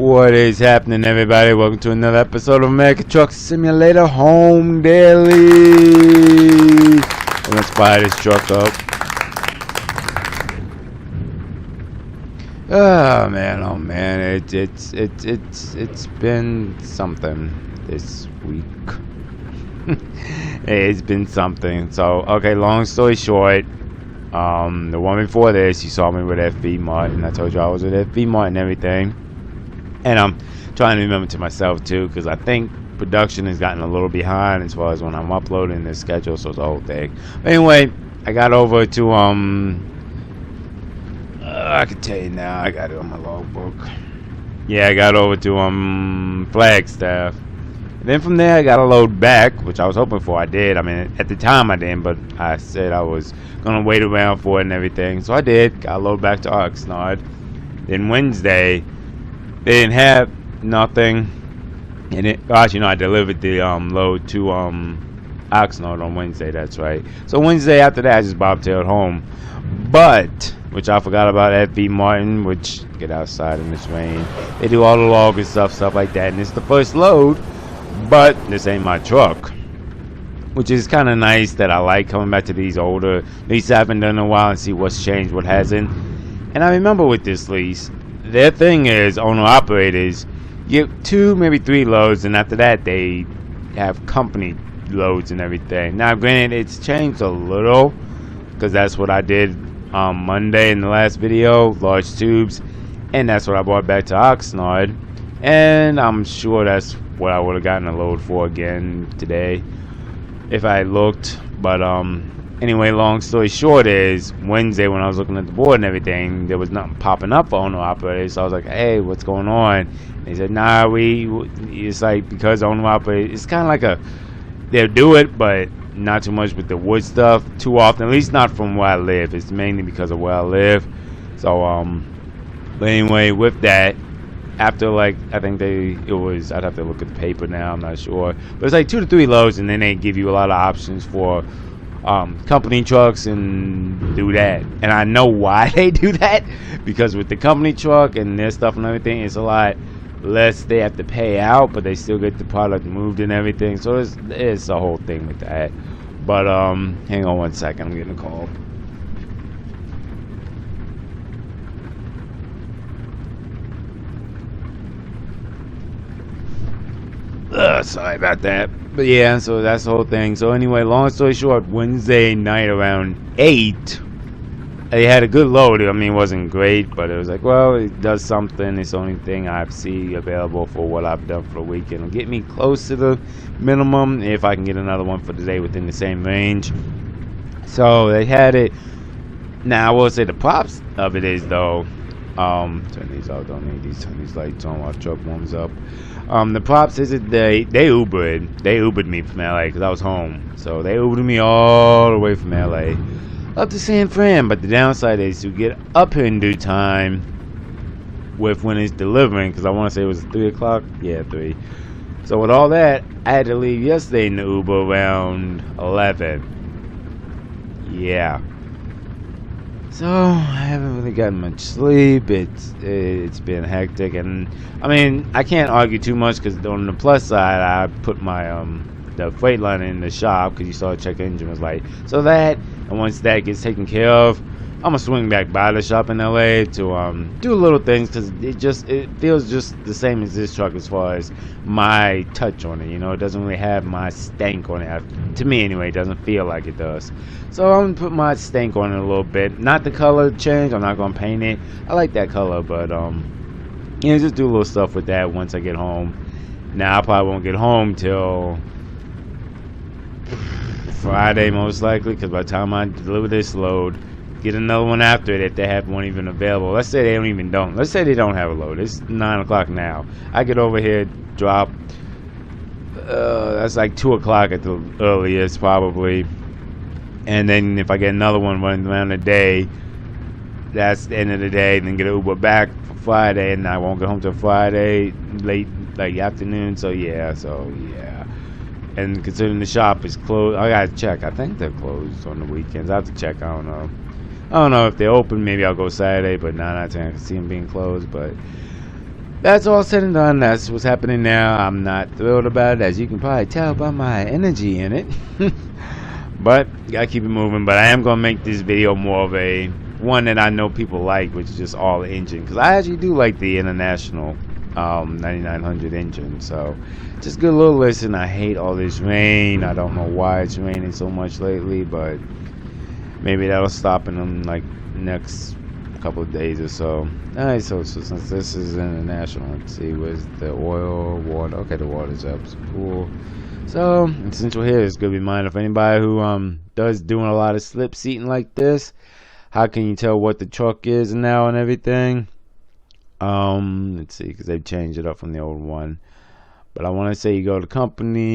What is happening, everybody? Welcome to another episode of American Truck Simulator Home Daily. Let's fire this truck up. Oh man, it's been something this week. It's been something. So okay, long story short, the one before this, you saw me with FV Martin. I told you I was with FV Martin and everything. And I'm trying to remember to myself too, because I think production has gotten a little behind as far as when I'm uploading the schedule, so it's the whole thing. But anyway, I got over to I can tell you now, I got it on my logbook. Yeah, I got over to Flagstaff. And then from there I got a load back, which I was hoping for. I did. I mean, at the time I didn't, but I said I was gonna wait around for it and everything. So I did. Got a load back to Oxnard. Then Wednesday, they didn't have nothing, and I delivered the load to Oxnard on Wednesday. That's right. So Wednesday after that, I just bobtailed home. But which I forgot about FV Martin, which get outside in this rain. They do all the log and stuff like that, and it's the first load. But this ain't my truck, which is kind of nice. That I like coming back to these older. At least I haven't done in a while and see what's changed, what hasn't. And I remember with this lease, their thing is owner-operators, you get 2, maybe 3 loads, and after that they have company loads and everything. Now granted, it's changed a little, because that's what I did on Monday in the last video, large tubes, and that's what I brought back to Oxnard, and I'm sure that's what I would have gotten a load for again today if I looked. But anyway, long story short is Wednesday when I was looking at the board and everything, there was nothing popping up for owner operators. So I was like, hey, what's going on? And they said, nah, it's like because owner operators, it's kind of like they'll do it, but not too much with the wood stuff too often, at least not from where I live. It's mainly because of where I live. So but anyway, with that, after like I'd have to look at the paper now, I'm not sure, but it's like 2 to 3 loads, and then they give you a lot of options for company trucks and do that. And I know why they do that, because with the company truck and their stuff and everything, it's a lot less they have to pay out, but they still get the product moved and everything. So it's a whole thing with that. But hang on one second, I'm getting a call. Sorry about that. But yeah, so that's the whole thing. So anyway, long story short, Wednesday night around 8, they had a good load. I mean, it wasn't great, but it was like, well, it does something. It's the only thing I see available for what I've done for the weekend. It'll get me close to the minimum if I can get another one for the day within the same range. So they had it. Now I will say the props of it is though, turn these out, don't need these, turn these lights on while the truck warms up. The props is that they Ubered me from LA because I was home. So they Ubered me all the way from LA up to San Fran. But the downside is to get up here in due time with when it's delivering, because I want to say it was 3 o'clock. Yeah, 3. So with all that, I had to leave yesterday in the Uber around 11. Yeah. So I haven't really gotten much sleep. It's been hectic, and I mean I can't argue too much, because on the plus side I put my the Freightliner in the shop, because you saw the check engine was light. So that, and once that gets taken care of, I'm gonna swing back by the shop in LA to do little things, because it feels just the same as this truck as far as my touch on it. You know, it doesn't really have my stank on it. To me anyway, it doesn't feel like it does. So I'm gonna put my stank on it a little bit. Not the color change. I'm not gonna paint it. I like that color, but you know, just do a little stuff with that once I get home. Now I probably won't get home till Friday most likely, because by the time I deliver this load, get another one after it if they have one even available. Let's say they don't. Let's say they don't have a load. It's 9 o'clock now. I get over here, drop. That's like 2 o'clock at the earliest probably. And then if I get another one running around the day, that's the end of the day. Then get an Uber back for Friday, and I won't get home till Friday late, like afternoon. So yeah. And considering the shop is closed, I gotta check. I think they're closed on the weekends. I have to check. I don't know. if they're open. Maybe I'll go Saturday, but 9 out of 10 I can see them being closed. But that's all said and done. That's what's happening now. I'm not thrilled about it, as you can probably tell by my energy in it. But gotta keep it moving. But I am gonna make this video more of a one that I know people like, which is just all engine, because I actually do like the International 9900 engine. So just good little listen. I hate all this rain. I don't know why it's raining so much lately, but maybe that'll stop in them like next couple of days or so. Alright, so since this is International, let's see, where's the oil, water? Okay, the water's up. So cool. So since we're here, it's gonna be mine. If anybody who does doing a lot of slip seating like this, how can you tell what the truck is now and everything? Let's see, because they've changed it up from the old one. But I want to say you go to company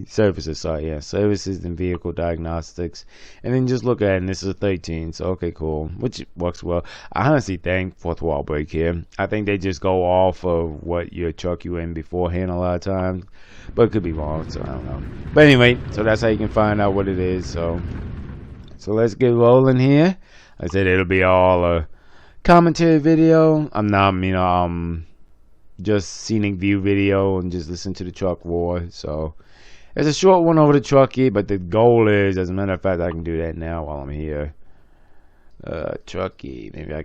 services, sorry, yeah, services and vehicle diagnostics, and then just look at it, and this is a 13, so okay, cool, which works well. I honestly think, fourth wall break here, I think they just go off of what your truck you in beforehand a lot of times, but it could be wrong, so I don't know. But anyway, so that's how you can find out what it is. So let's get rolling here. Like I said, it'll be all a commentary video. I'm not, just scenic view video and just listen to the truck roar. So it's a short one over the trucky, but the goal is, as a matter of fact, I can do that now while I'm here. Trucky, maybe I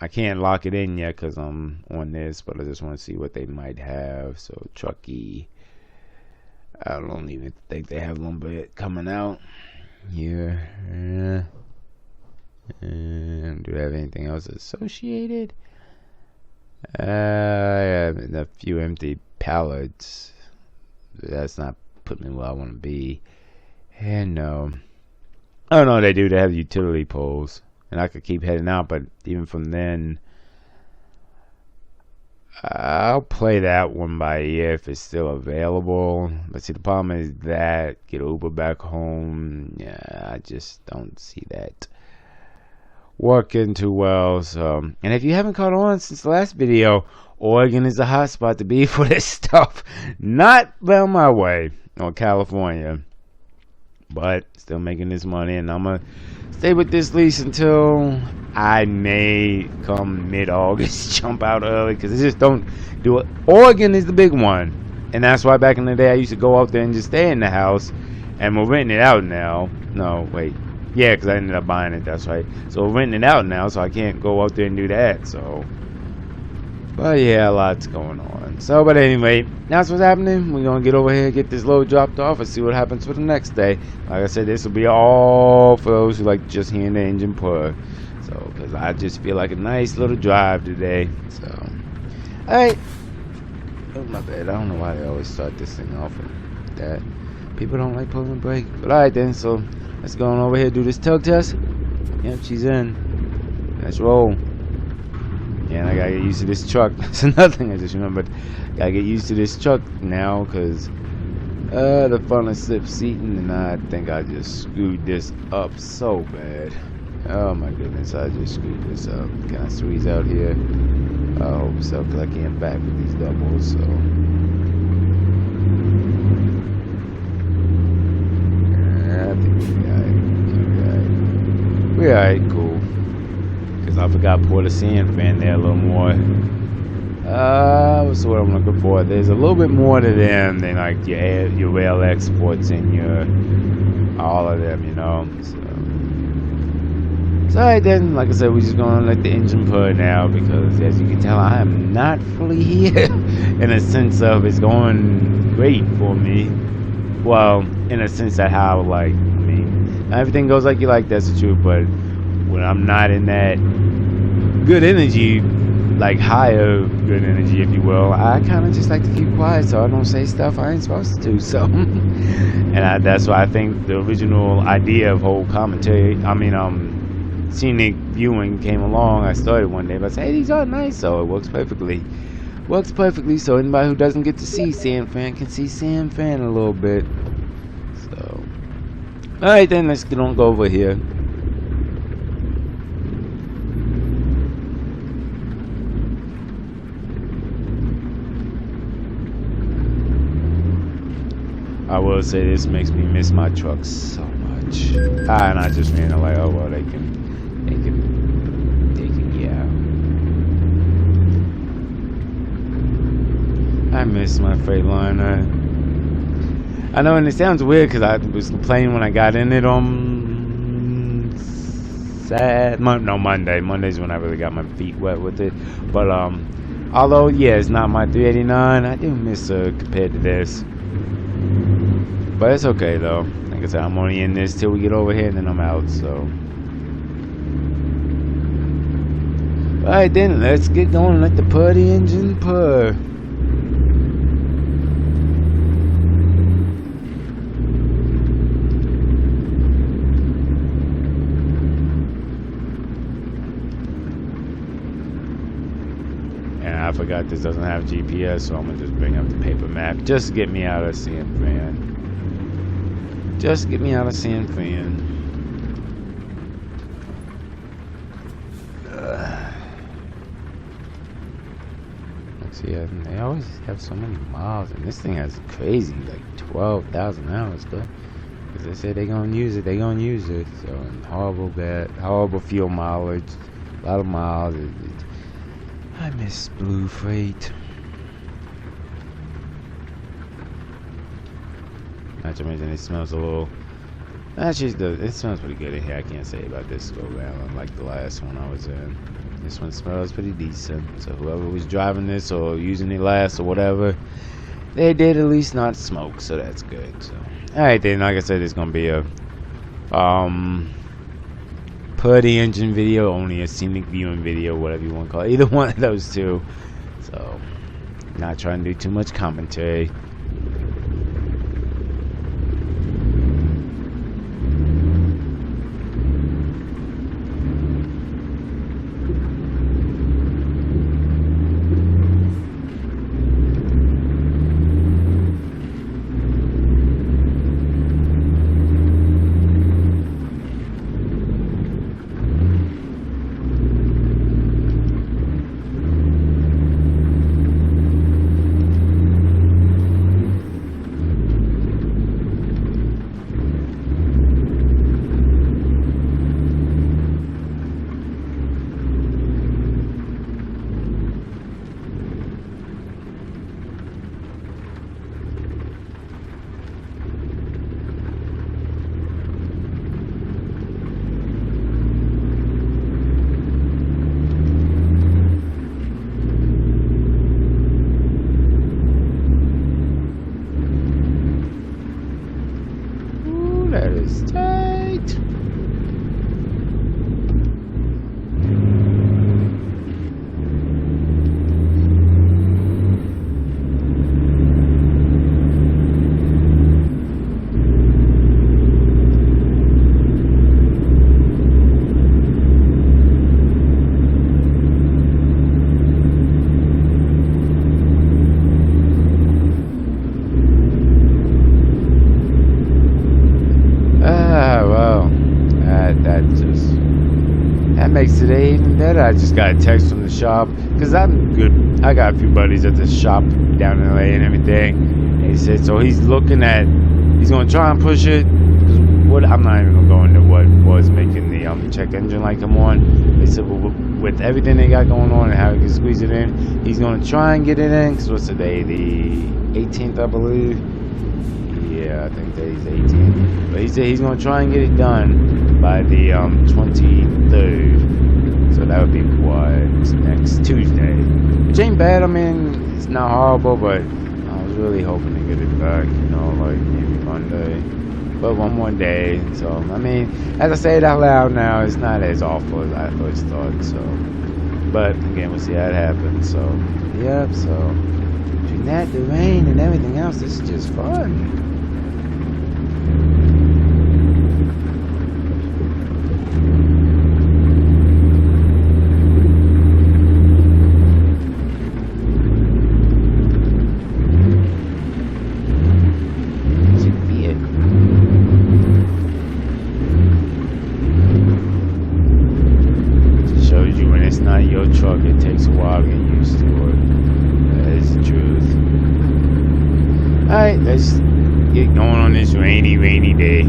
can't lock it in yet because I'm on this, but I just want to see what they might have. So trucky, I don't even think they have one bit coming out here. Do they have anything else associated? A few empty pallets. That's not putting me where I want to be. And no, I don't know what they do. They have utility poles, and I could keep heading out, but even from then, I'll play that one by ear if it's still available. But see, the problem is that get Uber back home. Yeah, I just don't see that working too well. So, and if you haven't caught on since the last video, Oregon is the hot spot to be for this stuff. Not down my way, or California, but still making this money, and I'm gonna stay with this lease until I may come mid-August jump out early, because I just don't do it. Oregon is the big one, and that's why back in the day I used to go out there and just stay in the house, and we're renting it out now. No, wait. Yeah, because I ended up buying it, that's right. So we're renting it out now, so I can't go out there and do that, so. But yeah, a lot's going on. So, but anyway, that's what's happening. We're going to get over here, get this load dropped off, and see what happens for the next day. Like I said, this will be all for those who like just hearing the engine purr. So, because I just feel like a nice little drive today. So, alright. Oh, my bad. I don't know why they always start this thing off with that. People don't like pulling the brake. But alright then, so let's go on over here, do this tug test. Yep, she's in. Let's roll. Yeah, and I gotta get used to this truck. That's another thing I just remembered. Gotta get used to this truck now, because the front is slip seating, and I think I just screwed this up so bad. Oh my goodness, I just screwed this up. Can I squeeze out here? I hope so, because I can't back with these doubles, so. I think we're alright, cool. Because I forgot to pour the sand fan there a little more. What's the word I'm looking for? There's a little bit more to them than like your rail exports and your all of them, you know. So alright then, like I said, we're just gonna let the engine purr now, because as you can tell, I am not fully here in a sense of it's going great for me. Well, in a sense that how, like, I mean, not everything goes like you like, that's the truth, but when I'm not in that good energy, like higher good energy, if you will, I kind of just like to keep quiet so I don't say stuff I ain't supposed to do. So, and that's why I think the original idea of whole commentary, scenic viewing came along. I started one day, but I said, hey, these are nice, so it works perfectly. Works perfectly, so anybody who doesn't get to see San Fran can see San Fran a little bit. So, alright then, let's go over here. I will say this makes me miss my truck so much. And I just mean like, oh well, they can, yeah. I miss my Freightliner. I know, and it sounds weird because I was complaining when I got in it on Monday. Monday's when I really got my feet wet with it. But although yeah, it's not my 389, I do miss her compared to this. But it's okay though. Like I said, I'm only in this till we get over here, and then I'm out. So. Alright then, let's get going. Let the putty engine purr. And I forgot this doesn't have GPS, so I'm gonna just bring up the paper map. Just get me out of San Fran. Just get me out of San Fran. Yeah, they always have so many miles, and this thing has crazy, like 12,000 hours, though. Because they say they're gonna use it, So, horrible fuel mileage, a lot of miles. I miss Blue Freight. Not to mention, it smells a little. Actually, it smells pretty good in here. I can't say about this go round, unlike the last one I was in. This one smells pretty decent. So whoever was driving this or using it last or whatever, they did at least not smoke. So that's good. So alright then, like I said, it's gonna be a putty engine video, only a scenic viewing video, whatever you want to call it. Either one of those two. So not trying to do too much commentary. Makes today even better. I just got a text from the shop because I'm good. I got a few buddies at the shop down in LA and everything. And he said so he's looking at, he's gonna try and push it. What I'm not even gonna go into what was making the check engine light come on. They said well, with everything they got going on and how he can squeeze it in, he's gonna try and get it in. Cause what's today? The 18th, I believe. Yeah, I think today's 18th. But he said he's gonna try and get it done by the 23rd. So that would be what, next Tuesday. Which ain't bad. I mean, it's not horrible, but I was really hoping to get it back, you know, like maybe Monday. But one more day. So I mean, as I say it out loud now, it's not as awful as I first thought. So, but again, we'll see how it happens. So, yep. So between that, the rain, and everything else, this is just fun. It takes a while to get used to it. That is the truth. Alright, let's get going on this rainy day.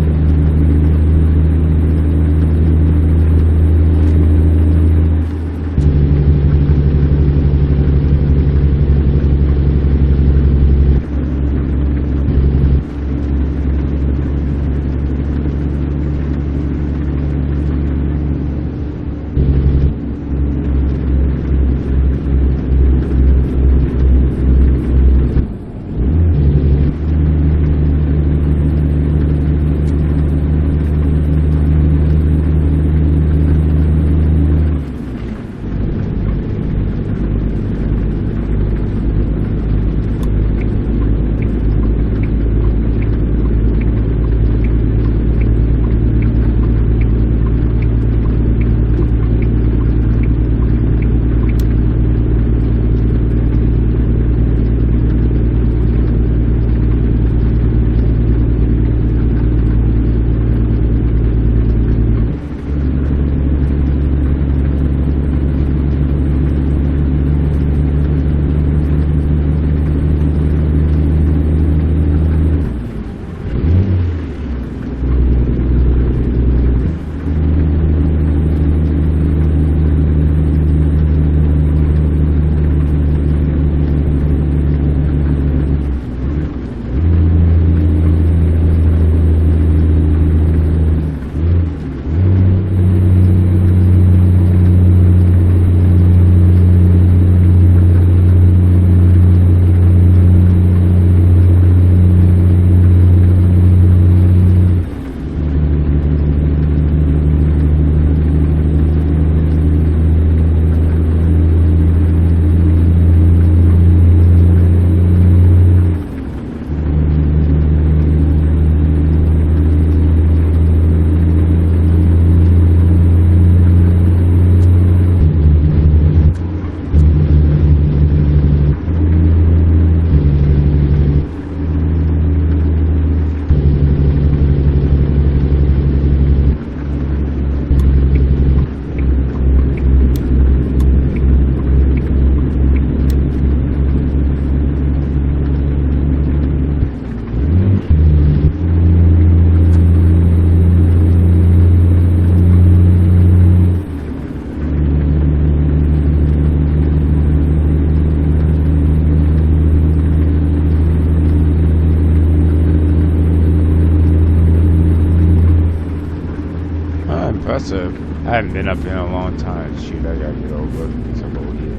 impressive. I haven't been up here in a long time. Shoot, I gotta get over some over here.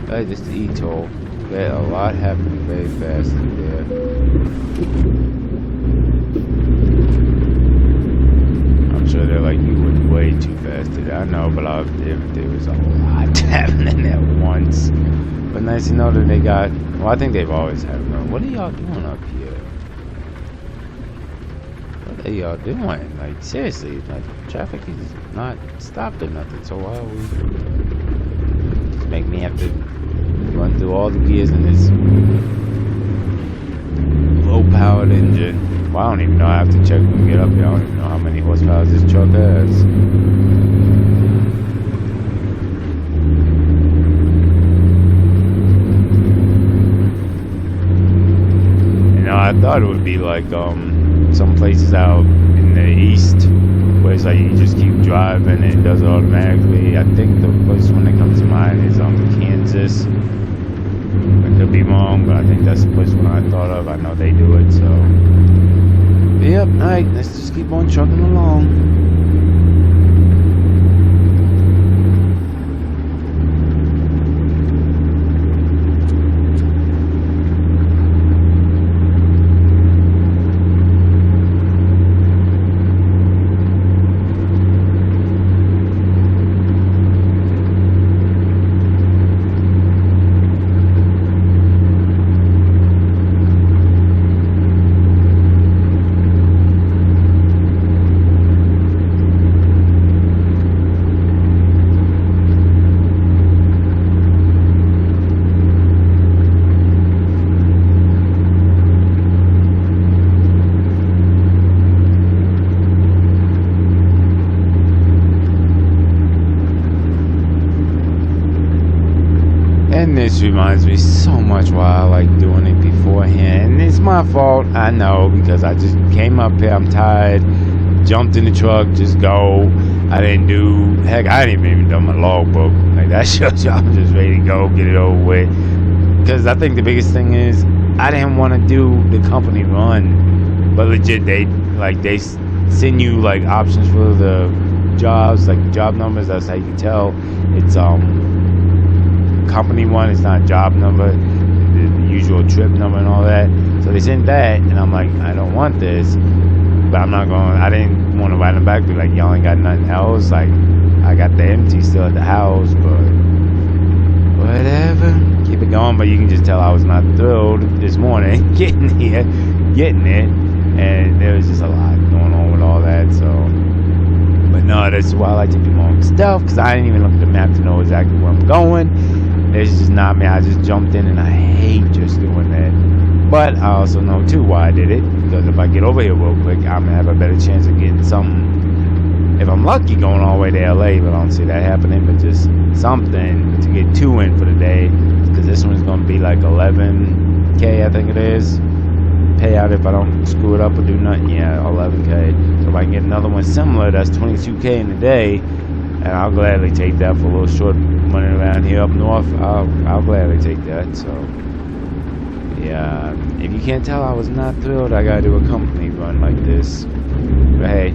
Hey, just the E-toll. Yeah, a lot happening very fast in there. I'm sure they're like, you went way too fast today. I know, but there was a lot happening at once. But nice to know that they got, well, I think they've always had them. What are y'all doing up here? What are y'all doing? Like, seriously, like, traffic is not stopped or nothing. So why are we, just make me have to run through all the gears in this low-powered engine. Well, I don't even know. I have to check when we get up here. I don't even know how many horsepower this truck has. You know, I thought it would be like some places out in the east where it's like you just keep driving and it does it automatically. I think the first one that comes to mind is Kansas. I could be wrong, but I think that's the first one I thought of. I know they do it, so. Yep, alright, let's just keep on trucking along. And this reminds me so much why I like doing it beforehand. And it's my fault, I know, because I just came up here, I'm tired, jumped in the truck, just go. I didn't do, heck, I didn't even do my logbook. Like, that shows you I'm just ready to go, get it over with. Because I think the biggest thing is, I didn't want to do the company run. But legit, they send you, like, options for the jobs, like, job numbers. That's how you can tell. It's, company one, it's not job number, the usual trip number and all that. So they sent that, and I'm like, I don't want this, but I'm not going. I didn't want to write them back, be like, y'all ain't got nothing else. Like, I got the empty still at the house, but whatever. Keep it going. But you can just tell I was not thrilled this morning getting it, and there was just a lot going on with all that. So, but no, that's why I like to do my own stuff, because I didn't even look at the map to know exactly where I'm going. It's just not me. I just jumped in, and I hate just doing that. But I also know too why I did it, because if I get over here real quick, I'm gonna have a better chance of getting something. If I'm lucky, going all the way to LA, but I don't see that happening. But just something to get two in for the day, because this one's gonna be like 11K, I think it is. Payout if I don't screw it up or do nothing. Yeah, 11K. So if I can get another one similar, that's 22K in a day, and I'll gladly take that for a little short money around here up north. I'll gladly take that. So yeah, if you can't tell, I was not thrilled I gotta do a company run like this. But hey,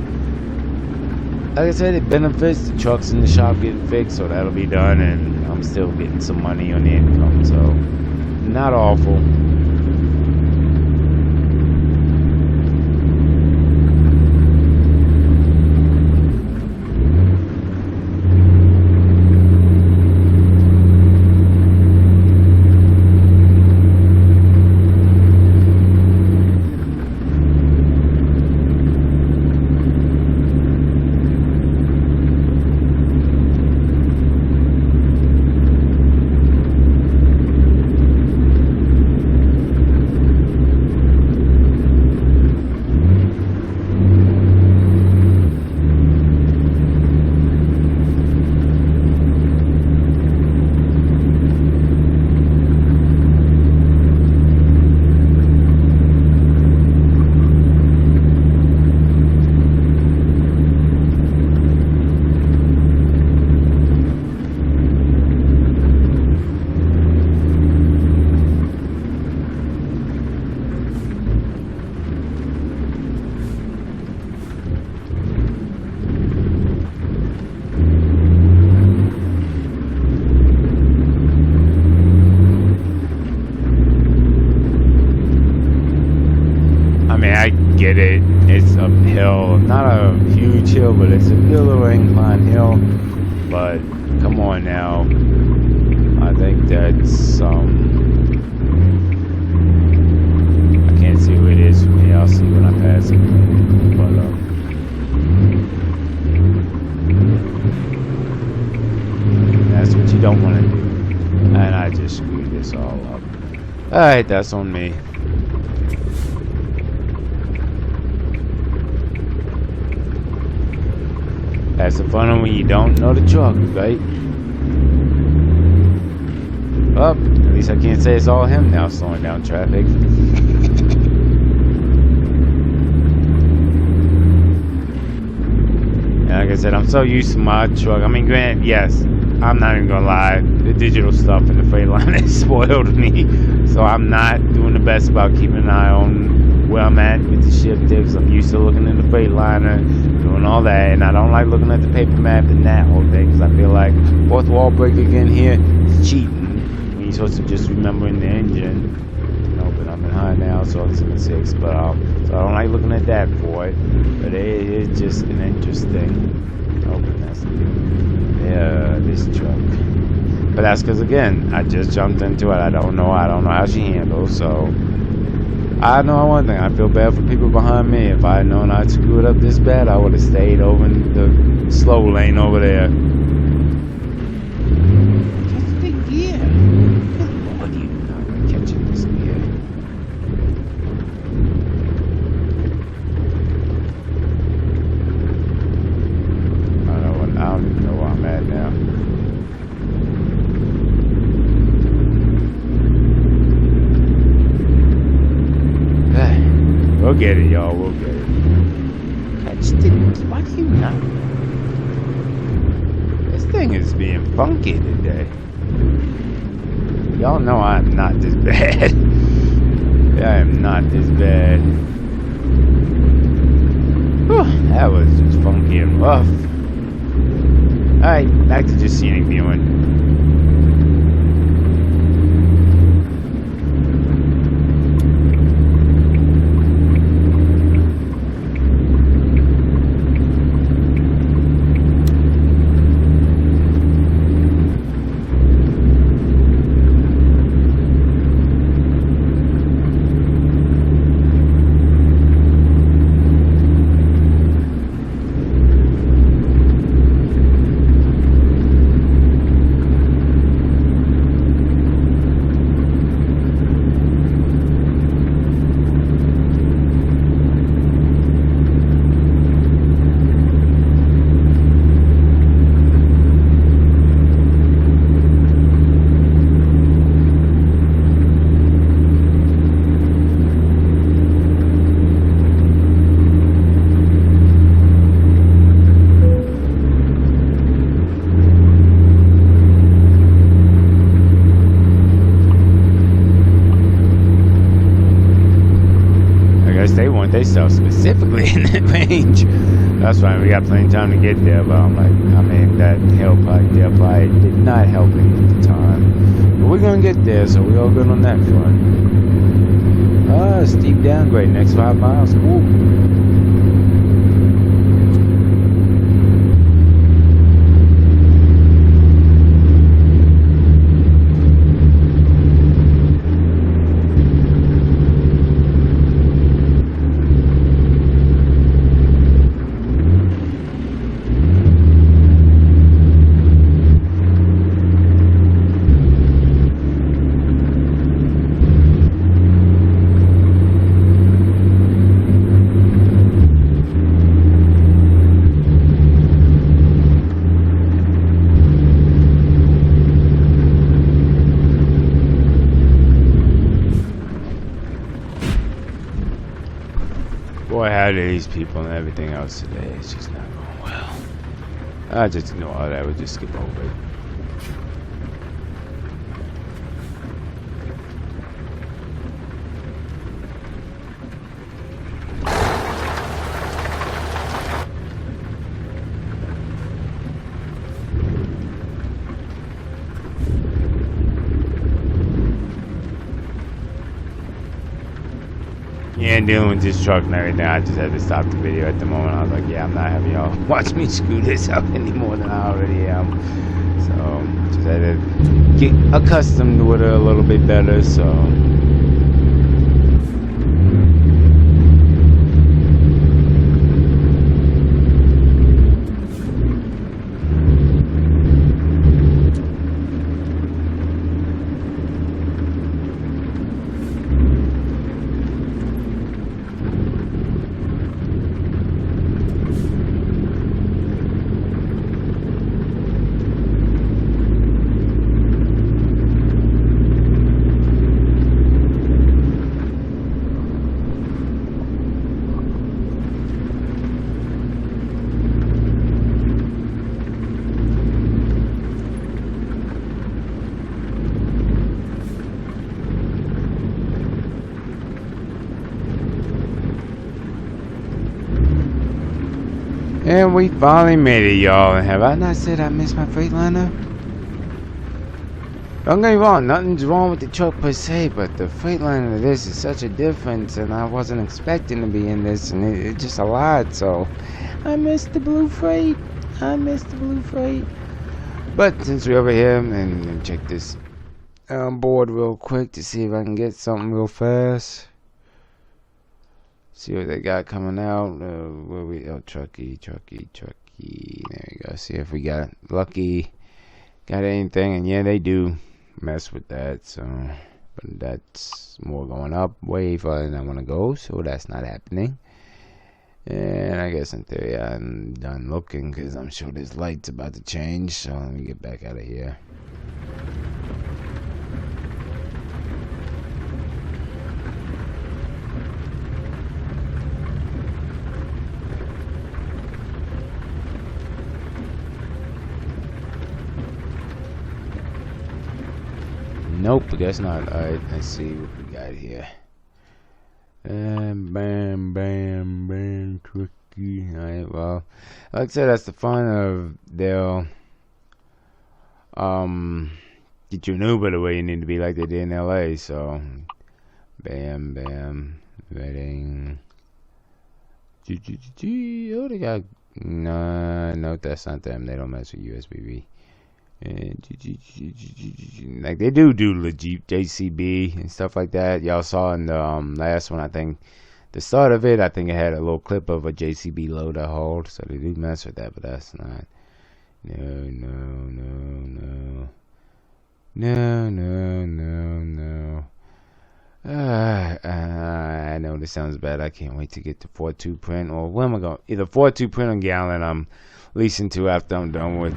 like I said, it benefits. The trucks in the shop getting fixed, so that'll be done, and I'm still getting some money on the income, so not awful. get it. It's uphill. Not a huge hill, but it's a good little incline hill. But come on now. I think that's I can't see who it is from here. I'll see when I pass it. But that's what you don't want to do. And I just screwed this all up. Alright, that's on me. That's the fun when you don't know the truck, right? Well, at least I can't say it's all him now slowing down traffic. And like I said, I'm so used to my truck. I mean, granted, yes, I'm not even gonna lie. The digital stuff in the Freightliner has spoiled me. So I'm not doing the best about keeping an eye on where I'm at with the shift tips. I'm used to looking in the Freightliner, doing all that, and I don't like looking at the paper map and that whole thing because I feel like fourth wall break again here is cheating. You're supposed to just remembering the engine. No, but I'm in high now, so it's in the 6. But so I don't like looking at that for it. But it is just an interesting. Oh, but that's this truck. But that's because again, I just jumped into it. I don't know how she handles. So I know one thing. I feel bad for people behind me. If I had known I'd screw it up this bad, I would have stayed over in the slow lane over there. Catch the gear. What are you not catching this gear? I don't even know where I'm at now. We'll get it, y'all. We'll get it. Catch the... Why do you not? This thing is being funky today. Y'all know I'm not this bad. I am not this bad. Whew, that was just funky and rough. Alright, back to just scenic viewing. They sell specifically in that range. That's fine. We got plenty of time to get there, but I'm like, I mean, that hill probably did not help me at the time. But we're gonna get there, so we're all good on that front. Steep downgrade next 5 miles. Cool. Boy, how do these people and everything else today? It's just not going well. I just ignore all that. We'll just skip over it. Yeah, and dealing with this truck and everything, I just had to stop the video at the moment. I was like, yeah, I'm not having y'all watch me screw this up any more than I already am. So just had to get accustomed with it a little bit better. So. And we finally made it, y'all. And have I not said I missed my Freightliner? Don't get me wrong, nothing's wrong with the truck per se, but the Freightliner to this is such a difference, and I wasn't expecting to be in this, and it's just a lot. So I missed the blue freight. But since we're over here, and check this board real quick to see if I can get something real fast. See what they got coming out. Where we? Oh, Truckee. There you go. See if we got lucky. Got anything? And yeah, they do mess with that. So, but that's more going up way farther than I want to go. So that's not happening. And I guess in theory I'm done looking because I'm sure this light's about to change. So let me get back out of here. Nope, I guess not. Alright, let's see what we got here. Bam, Truckee. Alright, well, like I said, that's the fun of they'll get you an Uber the way you need to be, like they did in LA. So, bam, Reading. Oh, they got no, that's not them. They don't mess with USB-B. Like they do legit JCB and stuff like that. Y'all saw in the last one, I think the start of it, I think it had a little clip of a JCB loader hold, so they do mess with that, but that's not. No. I know this sounds bad. I can't wait to get the 4.2 print, or where am I going? Either 4.2 print or Gallon. I'm leasing to after I'm done with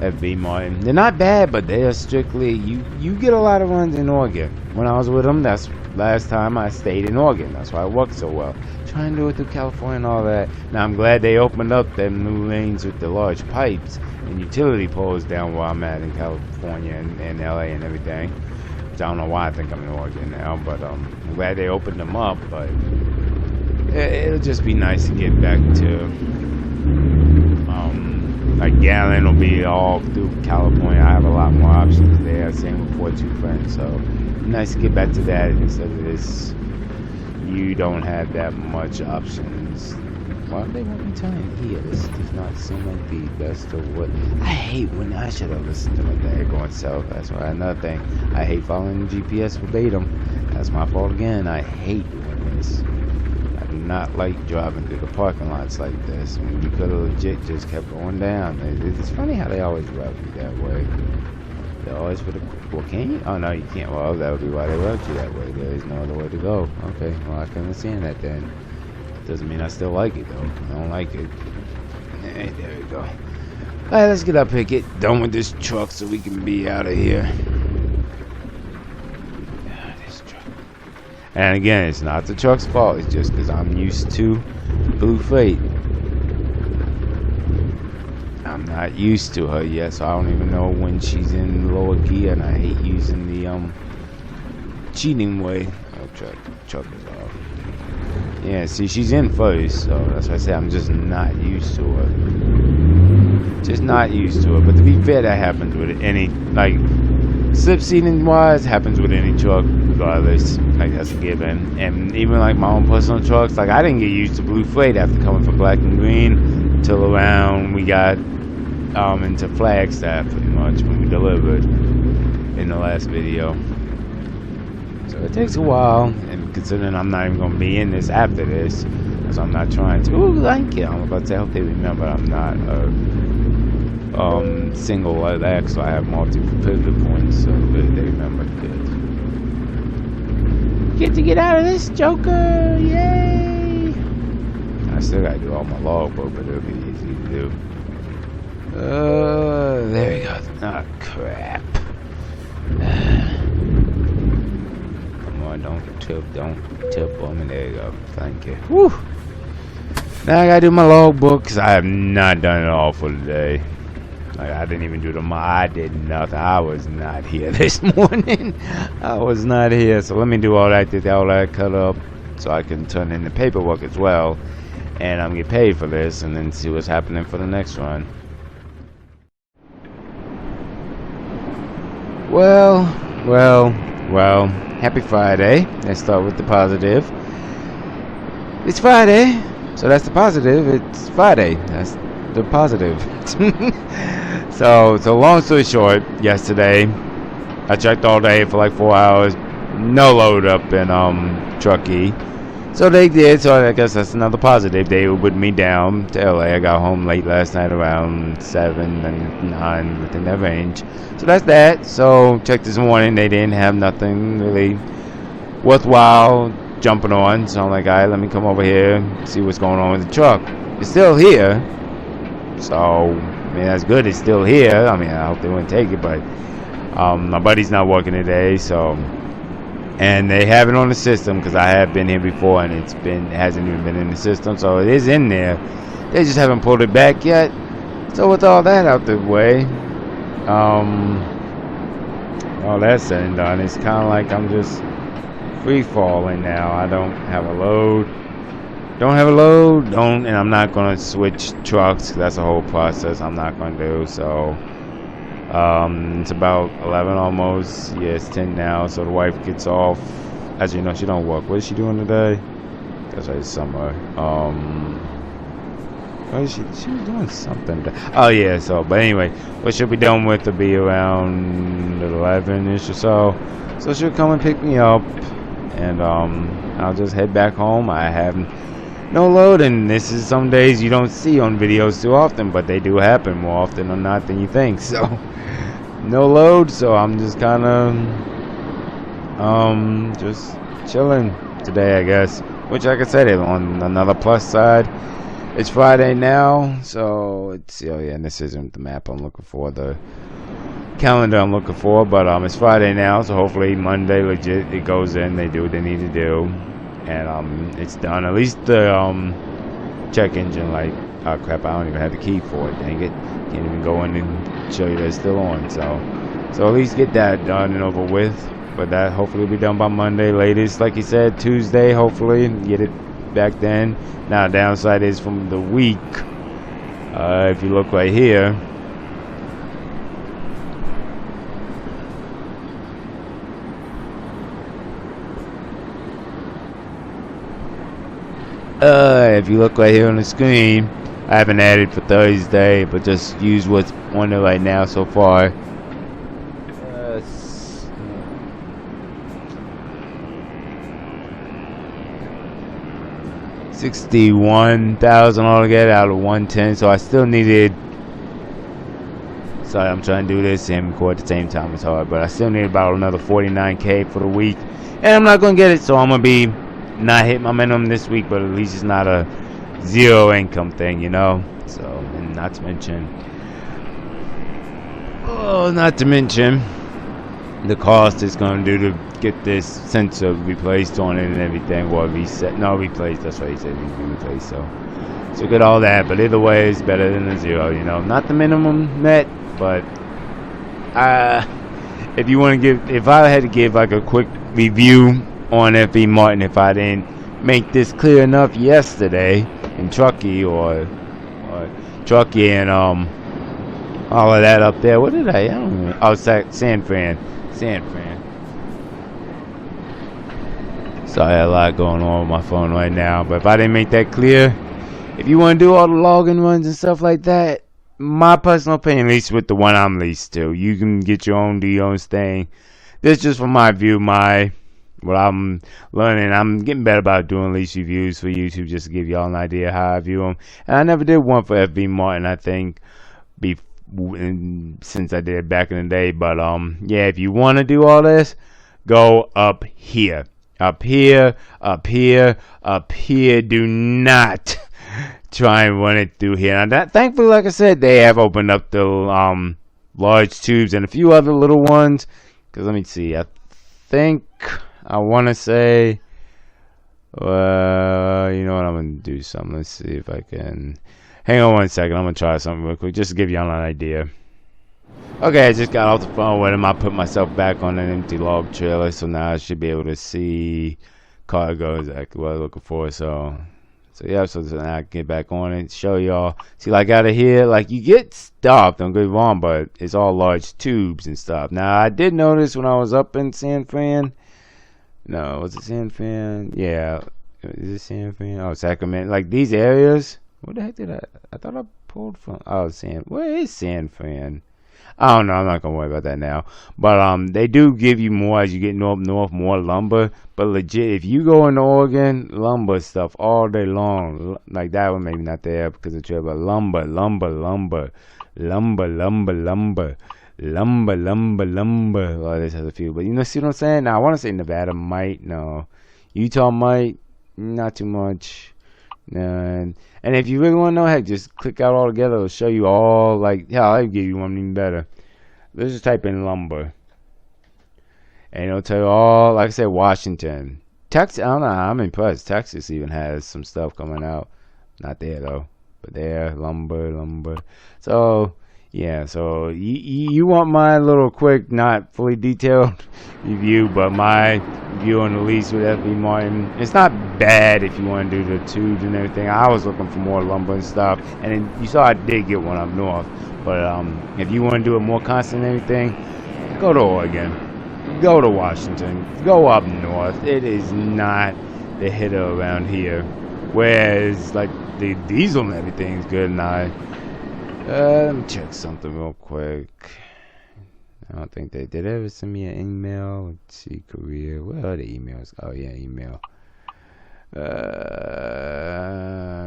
FB Martin. They're not bad, but they are strictly you get a lot of runs in Oregon. When I was with them, that's last time I stayed in Oregon. That's why it worked so well. Trying to do it through California and all that. Now I'm glad they opened up them new lanes with the large pipes and utility poles down where I'm at in California and LA and everything. Which I don't know why I think I'm in Oregon now, but I'm glad they opened them up. But it'll just be nice to get back to like Gallon will be all through California. I have a lot more options there. Same with 4.2 friends. So nice to get back to that instead of this. You don't have that much options. Well, they won't be telling here. This does not seem like the best of what. I hate when I should have listened to my dad going south. That's why another thing. I hate following the GPS verbatim. That's my fault again. I hate doing this. I do not like driving through the parking lots like this. When you could have legit just kept going down. It's funny how they always route you that way. They always put a. Well, can you? Oh no, you can't. Well, that would be why they route you that way. There is no other way to go. Okay, well I couldn't understand that then. Doesn't mean I still like it though. I don't like it. Hey, there we go. Alright, let's get up here, get done with this truck so we can be out of here. This truck. And again, it's not the truck's fault. It's just because I'm used to Blue Freight. I'm not used to her yet, so I don't even know when she's in lower gear, and I hate using the cheating way. Oh, truck is off. Yeah, see, she's in first, so that's why I say I'm just not used to her. Just not used to it. But to be fair, that happens with any, like, Slip seating wise happens with any truck regardless. Like that's a given. And even like my own personal trucks, like I didn't get used to blue freight after coming from black and green until around we got into Flagstaff pretty much when we delivered in the last video. So it takes a while, and considering I'm not even going to be in this after this, so I'm not trying to. Ooh, thank you. I'm about to say, I hope they remember I'm not a single leg, so I have multiple pivot points, so good they remember. Good. Get to get out of this, Joker! Yay! I still gotta do all my logbook, but it'll be easy to do. There we go. Oh, crap. Don't tip on me. There you go. Thank you. Whew. Now I gotta do my logbook because I have not done it all for today. Like I didn't even do I did nothing. I was not here this morning. I was not here. So let me do all that. Get all that cut up so I can turn in the paperwork as well, and I'm get paid for this, and then see what's happening for the next run. Well. Happy Friday. Let's start with the positive. It's Friday, so that's the positive. It's Friday. That's the positive. So long story short, yesterday I checked all day for like 4 hours. No load up in Truckee. So they did, so I guess that's another positive. They Ubered me down to LA. I got home late last night around 7 and 9 within that range. So that's that. So checked this morning, they didn't have nothing really worthwhile jumping on. So I'm like, alright, let me come over here, see what's going on with the truck. It's still here. So, I mean, that's good, it's still here. I mean, I hope they wouldn't take it, but my buddy's not working today, so... And they have it on the system because I have been here before and it hasn't even been in the system, so it is in there. They just haven't pulled it back yet. So with all that out the way, all that's said and done, it's kind of like I'm just free falling now. I don't have a load. And I'm not gonna switch trucks. That's a whole process I'm not gonna do. So. It's about 11 almost. Yeah, it's 10 now. So the wife gets off. As you know, she don't work. What is she doing today? That's right, it's summer. What is she was doing something. Oh yeah. So, but anyway, what she'll be done with will be around 11ish or so. So she'll come and pick me up, and I'll just head back home. I have no load, and this is some days you don't see on videos too often, but they do happen more often than not than you think. So no load, so I'm just kind of just chilling today, I guess. Which, like I said, on another plus side, it's Friday now, so it's and this isn't the map I'm looking for, the calendar I'm looking for, but it's Friday now, so hopefully Monday legit it goes in, they do what they need to do. And it's done. At least the check engine light. Oh crap! I don't even have the key for it. Dang it! Can't even go in and show you that it's still on. So at least get that done and over with. But that hopefully will be done by Monday latest. Like you said, Tuesday. Hopefully get it back then. Now the downside is from the week. If you look right here. If you look right here on the screen, I haven't added for Thursday, but just use what's on there right now so far. 61,000 altogether out of 110, so I still needed. Sorry, I'm trying to do this and record at the same time. It's hard, but I still need about another 49K for the week, and I'm not gonna get it, so I'm gonna be not hit my minimum this week, but at least it's not a zero income thing, you know. So, and not to mention the cost it's going to do to get this sensor replaced on it and everything. Well, replaced. That's what he said, replaced. So get all that. But either way, it's better than a zero, you know. Not the minimum net, but if I had to give like a quick review on F.E. Martin, if I didn't make this clear enough yesterday in Truckee or Truckee and all of that up there. What did I don't know. Oh, San Fran. San Fran. So I had a lot going on with my phone right now, but if I didn't make that clear, if you want to do all the login runs and stuff like that, my personal opinion, at least with the one I'm leased to, you can get your own, do your own thing. This is just from my view, what I'm learning. I'm getting better about doing lease reviews for YouTube just to give y'all an idea how I view them. And I never did one for FB Martin, I think, since I did back in the day. But yeah, if you want to do all this, go up here. Up here, up here, up here. Do not try and run it through here. Now, thankfully, like I said, they have opened up the large tubes and a few other little ones. Because let me see. I think I want to say, you know what? I'm going to do something. Let's see if I can. Hang on one second. I'm going to try something real quick just to give y'all an idea. Okay, I just got off the phone with him. I put myself back on an empty log trailer, so now I should be able to see cargo, exactly what I'm looking for. So yeah, so now I can get back on it, show y'all. See, like out of here, like you get stuff, don't get me wrong, but it's all large tubes and stuff. Now, I did notice when I was up in San Fran. No, was it San Fran? Yeah, is it San Fran? Oh, Sacramento. Like these areas. What the heck did I thought I pulled from? Oh, where is San Fran? I don't know. I'm not gonna worry about that now. But they do give you more as you get north, more lumber. But legit, if you go in Oregon, lumber stuff all day long. Like that one, maybe not there because it's but lumber. Well, this has a few, but see what I'm saying? Now I want to say Nevada might, no, Utah might, not too much. And if you really want to know, heck, just click out all together. It'll show you all, like, yeah, I'll give you one even better. Let's just type in lumber. And it'll tell you all, like I said, Washington. Texas, I don't know, I'm impressed. Texas even has some stuff coming out. Not there, though. But there, lumber. So, yeah, so you want my little quick, not fully detailed review, but my review on the lease with FB Martin. It's not bad if you want to do the tubes and everything. I was looking for more lumber and stuff, and then you saw I did get one up north. But if you want to do it more constant and everything, go to Oregon, go to Washington, go up north. It is not the hitter around here. Whereas, like, the diesel and everything's good, and let me check something real quick. I don't think they did ever send me an email. Let's see, career. Where are the emails? Oh yeah, email.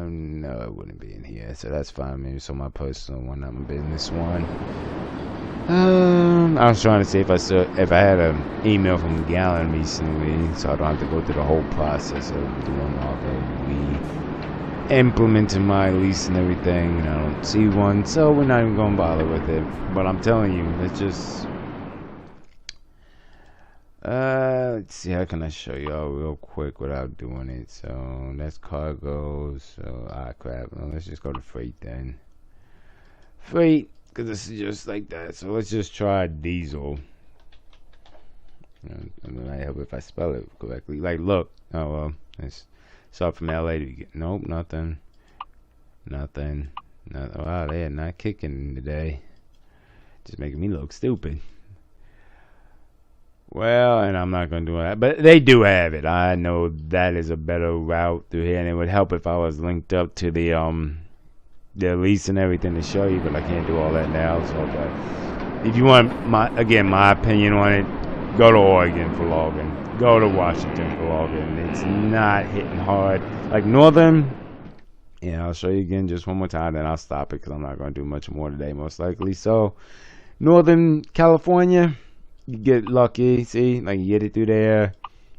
No, it wouldn't be in here, so that's fine. Maybe it's on my personal one, not my business one. I was trying to see if I had an email from Gallon recently, so I don't have to go through the whole process of doing all the implementing my lease and everything, and I don't see one, so we're not even going to bother with it. But I'm telling you, it's just let's see, how can I show y'all real quick without doing it? So that's cargo. So crap, well, let's just go to freight then. Freight, because this is just like that. So let's just try diesel. And it might help if I spell it correctly. Like, look, oh well, it's up from LA to get, nope, nothing. Wow, they're not kicking today. Just making me look stupid. Well, and I'm not going to do that, but they do have it. I know that is a better route through here, and it would help if I was linked up to the lease and everything to show you, but I can't do all that now. So, but if you want my opinion on it, go to Oregon for logging. Go to Washington for logging. It's not hitting hard like Northern. Yeah, I'll show you again just one more time, then I'll stop it because I'm not going to do much more today, most likely. So, Northern California, you get lucky, see, like you get it through there,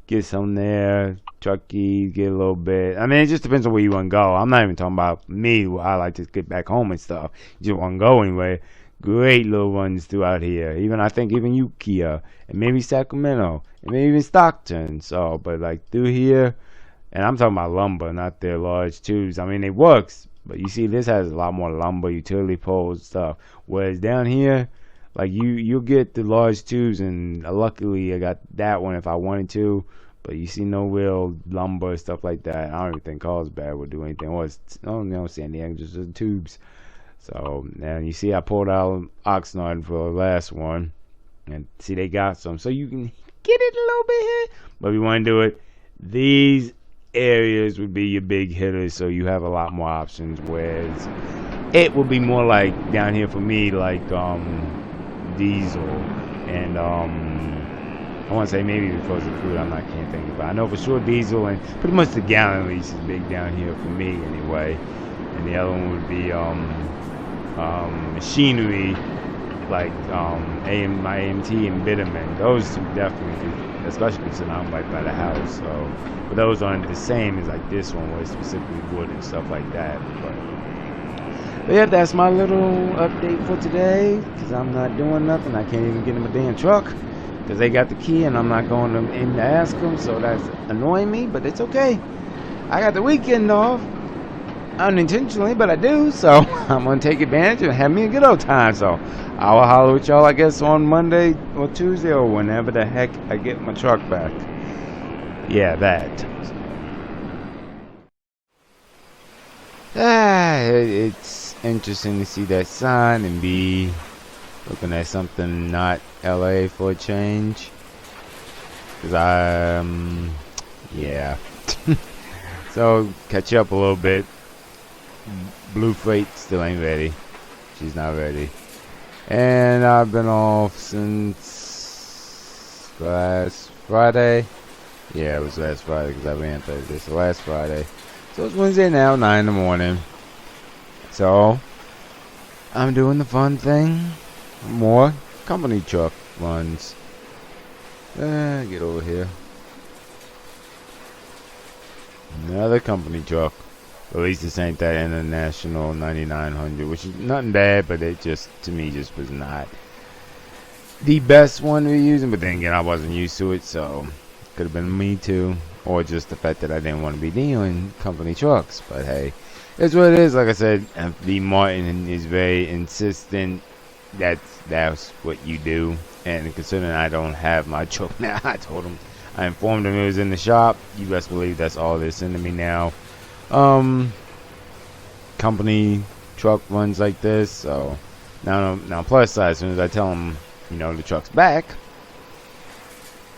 get some there, Truckee, get a little bit. I mean, it just depends on where you want to go. I'm not even talking about me, where I like to get back home and stuff. You just want to go anyway. Great little ones throughout here. I think even Ukiah, and maybe Sacramento, and maybe even Stockton. So, but like through here, and I'm talking about lumber, not their large tubes. I mean, it works, but you see, this has a lot more lumber, utility poles, stuff. Whereas down here, like you'll get the large tubes, and luckily I got that one if I wanted to. But you see no real lumber, stuff like that. I don't even think Carlsbad would do anything. Or San Diego, just the tubes. So, and you see I pulled out Oxnard for the last one. And see, they got some, so you can get it a little bit here. But if you want to do it, these areas would be your big hitters, so you have a lot more options. Whereas it would be more like down here for me, like diesel and I want to say maybe because of food, can't think of it. I know for sure diesel and pretty much the gallon lease is big down here for me anyway. And the other one would be machinery, like my AMT and bitumen. Those two definitely, especially considering I'm right by the house. So, but those aren't the same as like this one, where it's specifically wood and stuff like that. But yeah, that's my little update for today. Because I'm not doing nothing. I can't even get in my damn truck. Because they got the key and I'm not going in to ask them, so that's annoying me, but it's okay. I got the weekend off, unintentionally, but I do, so I'm going to take advantage and have me a good old time. So I will holler with y'all, I guess, on Monday or Tuesday or whenever the heck I get my truck back. Yeah, that. It's interesting to see that sign and be looking at something not LA for a change. Cause yeah. So catch up a little bit. Blue Freight still ain't ready. She's not ready. And I've been off since last Friday. Yeah, it was last Friday because I ran Thursday. So last Friday. So it's Wednesday now, 9 in the morning. So I'm doing the fun thing. More company truck runs. Get over here. Another company truck. At least this ain't that International 9900, which is nothing bad, but it just, to me, just was not the best one to be using. But then again, I wasn't used to it, so could have been me too, or just the fact that I didn't want to be dealing company trucks. But hey, it's what it is. Like I said, B. Martin is very insistent. That's what you do. And considering I don't have my truck now, I informed him it was in the shop. You best believe that's all they're sending me now. Company truck runs like this. So now plus side, as soon as I tell them, the truck's back,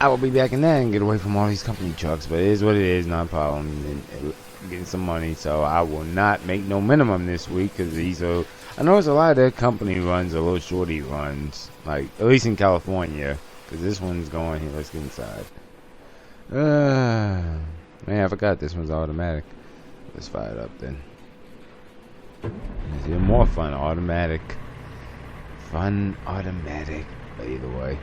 I will be back in there and get away from all these company trucks. But it is what it is, not a problem. And getting some money, so I will not make no minimum this week because these are. I know there's a lot of their company runs are little shorty runs, like at least in California, because this one's going here. Let's get inside. Man, I forgot this one's automatic. Let's fire it up then. Is there more fun automatic? Fun automatic. Either way.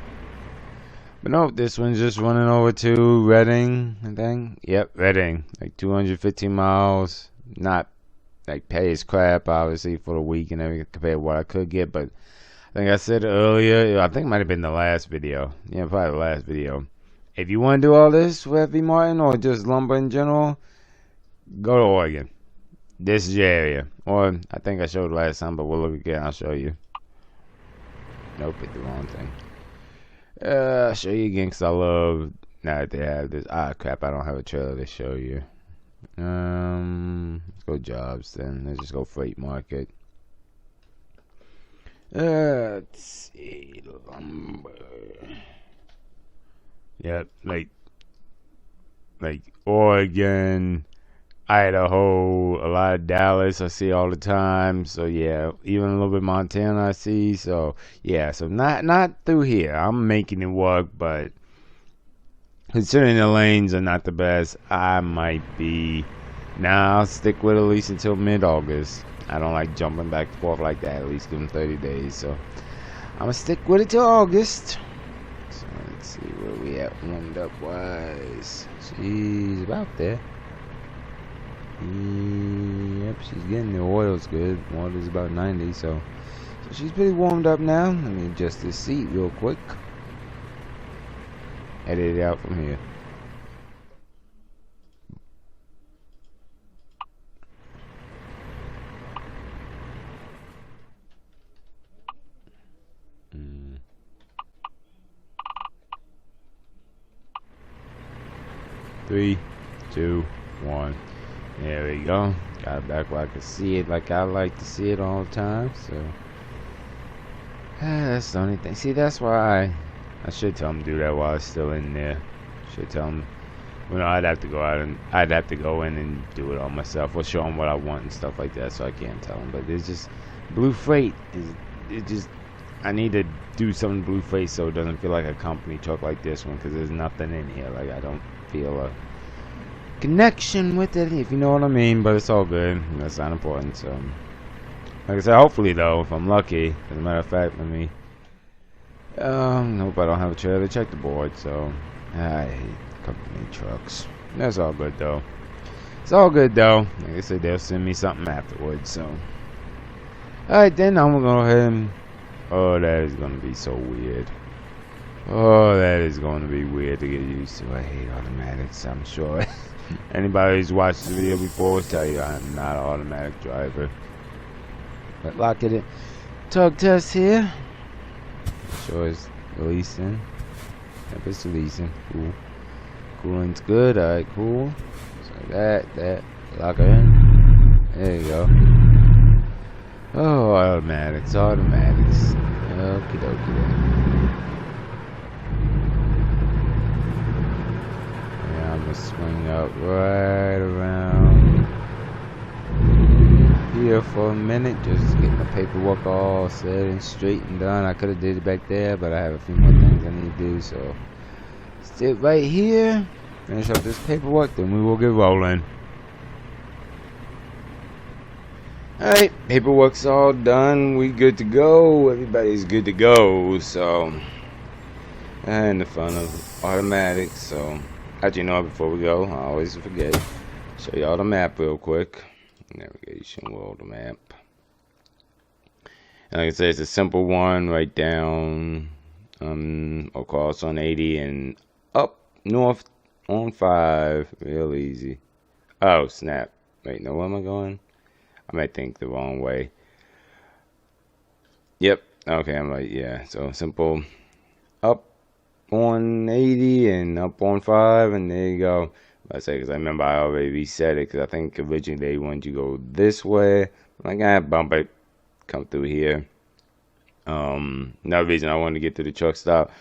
But no, this one's just running over to Reading, I think. Yep, Reading. Like 215 miles. Not like pay as crap, obviously, for the week and everything compared to what I could get. But I think I said earlier, I think it might have been the last video. Yeah, probably the last video. If you want to do all this with FB Martin or just lumber in general, go to Oregon. This is your area. Or I think I showed last time, but we'll look again. I'll show you. Nope, hit the wrong thing. I'll show you again because I love now that they have this. Crap, I don't have a trailer to show you. Let's go jobs then. Let's just go freight market. Let's see, lumber. Yep, like Oregon, Idaho, a lot of Dallas I see all the time. So yeah, even a little bit Montana I see. So yeah, so not through here. I'm making it work, but considering the lanes are not the best, I might be. I'll stick with it at least until mid-August. I don't like jumping back and forth like that. At least give them 30 days. So I'm gonna stick with it till August. So let's see where we at warmed up wise. She's about there. Yep, she's getting the oil's good. Water's about 90, so she's pretty warmed up now. Let me adjust this seat real quick. Edit it out from here. Three, 2, 1. There we go. Got it back where I can see it like I like to see it all the time. So that's the only thing. See, that's why I should tell him to do that while it's still in there. Should tell him. You know, I'd have to go out and I'd have to go in and do it all myself, or show him what I want and stuff like that. So I can't tell him. But there's just Blue Freight. It just I need to do something Blue Freight so it doesn't feel like a company truck like this one, because there's nothing in here. Like, I don't feel a connection with it, if you know what I mean. But it's all good. That's not important. So, like I said, hopefully though, if I'm lucky. As a matter of fact, let me. Nope, I don't have a trailer. Check the board. So I hate company trucks. That's all good though. It's all good though. Like I said, they'll send me something afterwards. So, alright, then I'm gonna go ahead and. Oh, that is gonna be so weird. Oh, that is gonna be weird to get used to. I hate automatics. I'm sure anybody who's watched the video before will tell you I'm not an automatic driver. But lock it in. Tug test here. Sure it's releasing. Yep, it's releasing. Cool. Cooling's good. Alright, cool. So that. Lock it in. There you go. Oh, automatics. Okie dokie then. Yeah, I'm gonna swing up right around here for a minute. Just get my paperwork all set and straight and done. I could have did it back there, but I have a few more things I need to do. So, sit right here. Finish up this paperwork, then we will get rolling. Alright, paperwork's all done. We good to go. Everybody's good to go. So, and the fun of automatics. So, as you know, before we go, I always forget. Show y'all the map real quick. Navigation world map. And like I said, it's a simple one. Right down, across on 80 and up north on 5. Real easy. Oh snap! Wait, no, where am I going? I might think the wrong way. Yep. Okay, I'm like, yeah. So simple. Up on 80 and up on 5, and there you go. I say, because I remember I already reset it, because I think originally they wanted you to go this way. I'm like, bump it, come through here. Another reason I wanted to get to the truck stop.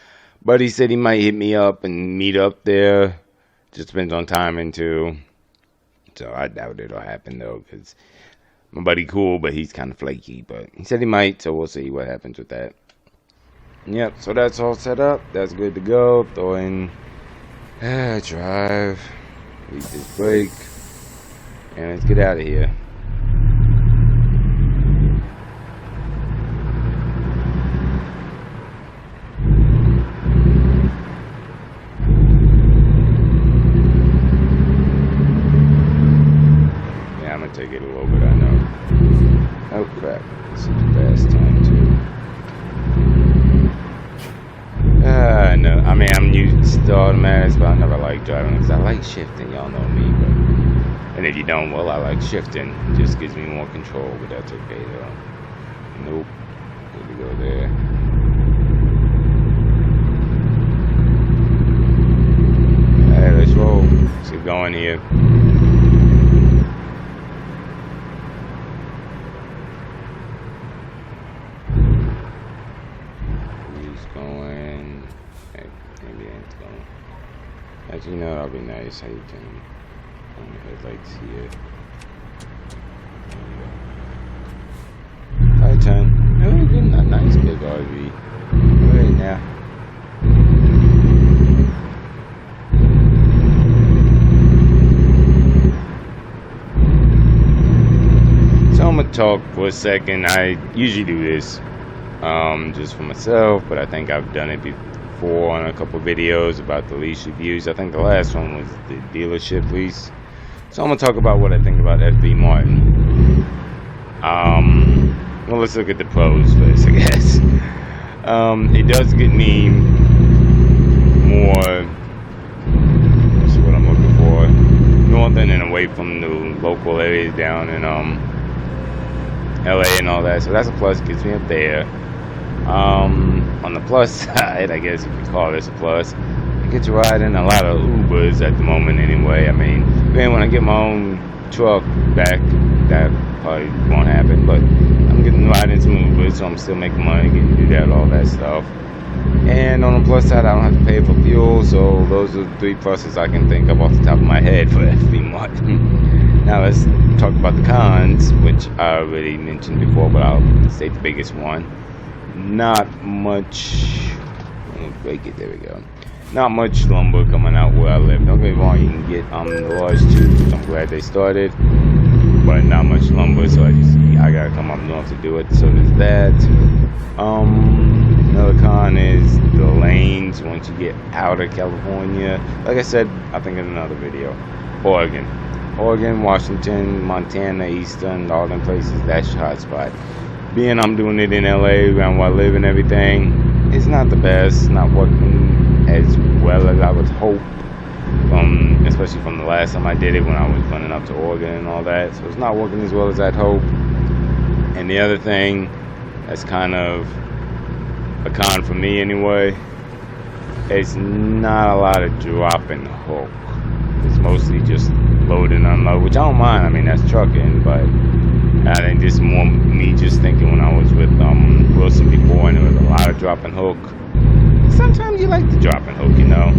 But he said he might hit me up and meet up there. Just depends on timing too. So I doubt it'll happen though, because my buddy cool, but he's kind of flaky. But he said he might, so we'll see what happens with that. Yep, so that's all set up. That's good to go. Throw in drive. Leave this brake. And let's get out of here. Yeah, I'm gonna take it a little bit, I know. Oh crap. This is a fast time too. No, I mean, I'm used to automatics, but I never like driving because I like shifting. Y'all know me, but and if you don't, well, I like shifting. It just gives me more control, but that's okay though. Nope, good to go there. Alright, let's roll. Let's get going here. Actually, you know, that'll be nice. How you can on the headlights here. Hi, 10. Oh, good, a nice big RV. Right now. So I'm gonna talk for a second. I usually do this just for myself, but I think I've done it before on a couple videos about the lease reviews. I think the last one was the dealership lease. So I'm gonna talk about what I think about FB Martin. Well, let's look at the pros first, I guess. It does get me more, what's what I'm looking for, northern and away from the local areas down in LA and all that. So that's a plus, gets me up there. On the plus side, I guess you could call this a plus, I get to ride in a lot of Ubers at the moment anyway. I mean, then when I get my own truck back, that probably won't happen, but I'm getting riding some Ubers, so I'm still making money, getting to do that, all that stuff. And on the plus side, I don't have to pay for fuel. So those are the 3 pluses I can think of off the top of my head for FB Martin. Now let's talk about the cons, which I already mentioned before, but I'll state the biggest one. Not much. Let me break it. There we go. Not much lumber coming out where I live. Don't get me wrong, you can get the large tubes, which I'm glad they started, but not much lumber, so I gotta come up north to do it. So there's that. Another con is the lanes once you get out of California. Like I said, I think in another video, Oregon, Washington, Montana, Eastern, all them places, that's your hot spot. Being I'm doing it in LA, around where I live and everything, it's not the best, not working as well as I would hope, especially from the last time I did it when I was running up to Oregon and all that. So it's not working as well as I'd hope. And the other thing that's kind of a con for me anyway, it's not a lot of drop and hook. It's mostly just load and unload, which I don't mind. I mean, that's trucking, but I think this is more me just thinking when I was with Wilson before, and there was a lot of drop and hook. Sometimes you like the drop and hook, you know.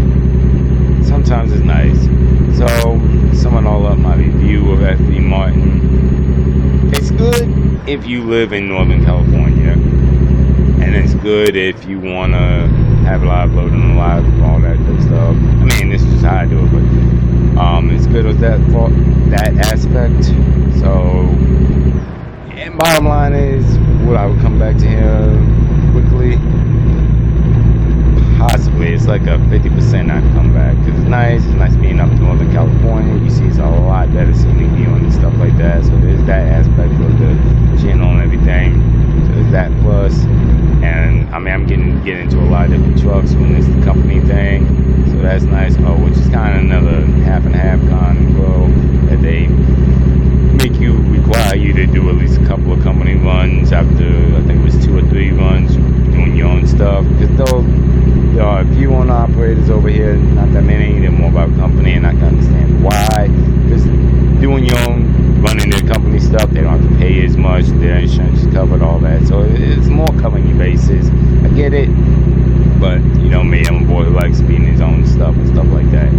Sometimes it's nice. So, summing all up my review of FB Martin. It's good if you live in Northern California, and it's good if you want to have a lot of load and a lot of all that good stuff. I mean, this is just how I do it, but it's good with that aspect. So, and bottom line is, would I would come back to here quickly? Possibly. It's like a 50% I'd come back, because it's nice being up in Northern California. You see it's a lot better scenic viewing and stuff like that, so there's that aspect of the channel and everything. So there's that plus. And I mean, I'm getting into a lot of different trucks when it's the company thing, so that's nice. Oh, which is kind of another half and half con as well, that they require you to do at least a couple of company runs after, I think it was 2 or 3 runs doing your own stuff, because though there are a few owner operators over here, not that many, they're more about company, and I can understand why, because doing your own, running their company stuff, they don't have to pay as much, their insurance is covered, all that, so it's more covering your bases. I get it, but you know me, I'm a boy who likes being his own stuff and stuff like that,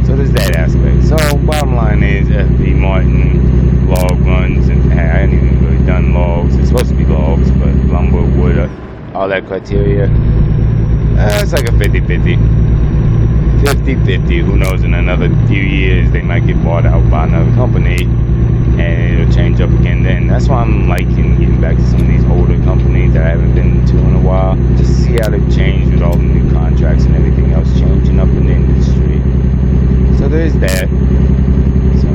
so there's that aspect. So bottom line is, FB Martin log runs, and I hadn't even really done logs. It's supposed to be logs, but lumber, wood, all that criteria. It's like a 50-50. 50-50. Who knows, in another few years they might get bought out by another company and it'll change up again then. That's why I'm liking getting back to some of these older companies that I haven't been to in a while, just to see how they've changed with all the new contracts and everything else changing up in the industry. So there's that. So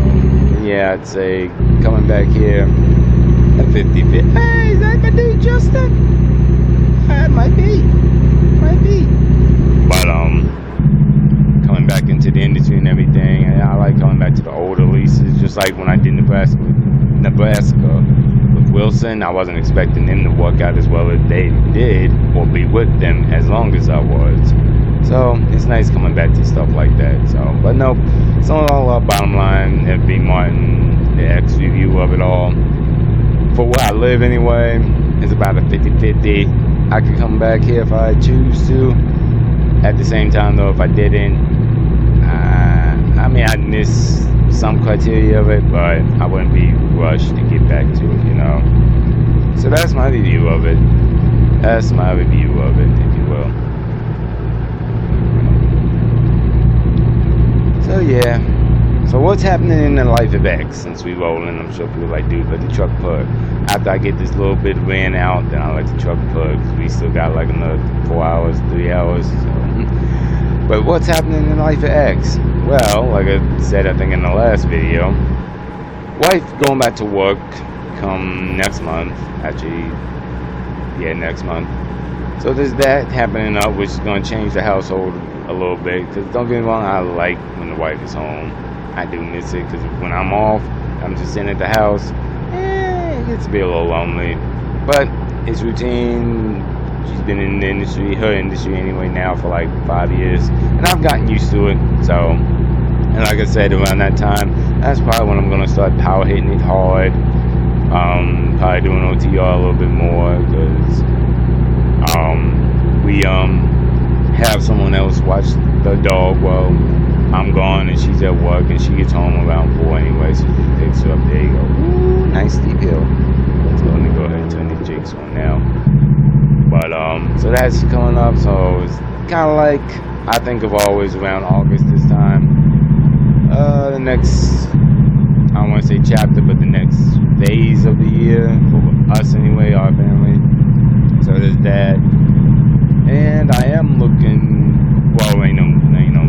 yeah, I'd say coming back here at 50-50. Hey, is that my dude Justin? Might be. But coming back into the industry and everything, and I like coming back to the older leases, just like when I did Nebraska with Wilson. I wasn't expecting them to work out as well as they did, or be with them as long as I was. So it's nice coming back to stuff like that. So, but no, it's all up. Bottom line, FB Martin, the X review of it all. For where I live anyway, it's about a 50-50. I could come back here if I choose to. At the same time, though, if I didn't, I mean, I'd miss some criteria of it, but I wouldn't be rushed to get back to it, you know. So that's my review of it. If you will. So yeah. So what's happening in the life of X since we rolling? I'm sure people like, dude, let the truck plug. After I get this little bit of rain out, then I'll let the truck plug, because we still got like another 4 hours, 3 hours. So. But what's happening in the life of X? Well, like I said, I think in the last video, wife going back to work come next month. Actually, yeah, next month. So there's that happening up, which is going to change the household a little bit. Because don't get me wrong, I like when the wife is home. I do miss it, because when I'm off, I'm just sitting at the house. It gets to be a little lonely. But it's routine. She's been in the industry, her industry anyway, now for like 5 years. And I've gotten used to it. So, and like I said, around that time, that's probably when I'm going to start power hitting it hard. Probably doing OTR a little bit more, because we have someone else watch the dog while I'm gone and she's at work, and she gets home around 4 anyway, so she just picks her up. There you go. Ooh, nice steep hill. So let me go ahead and turn the jakes on now. But so that's coming up. So it's kind of like, I think of always around August this time. The next, I don't want to say chapter, but the next phase of the year for us anyway, our family. So there's that. And I am looking, well, ain't no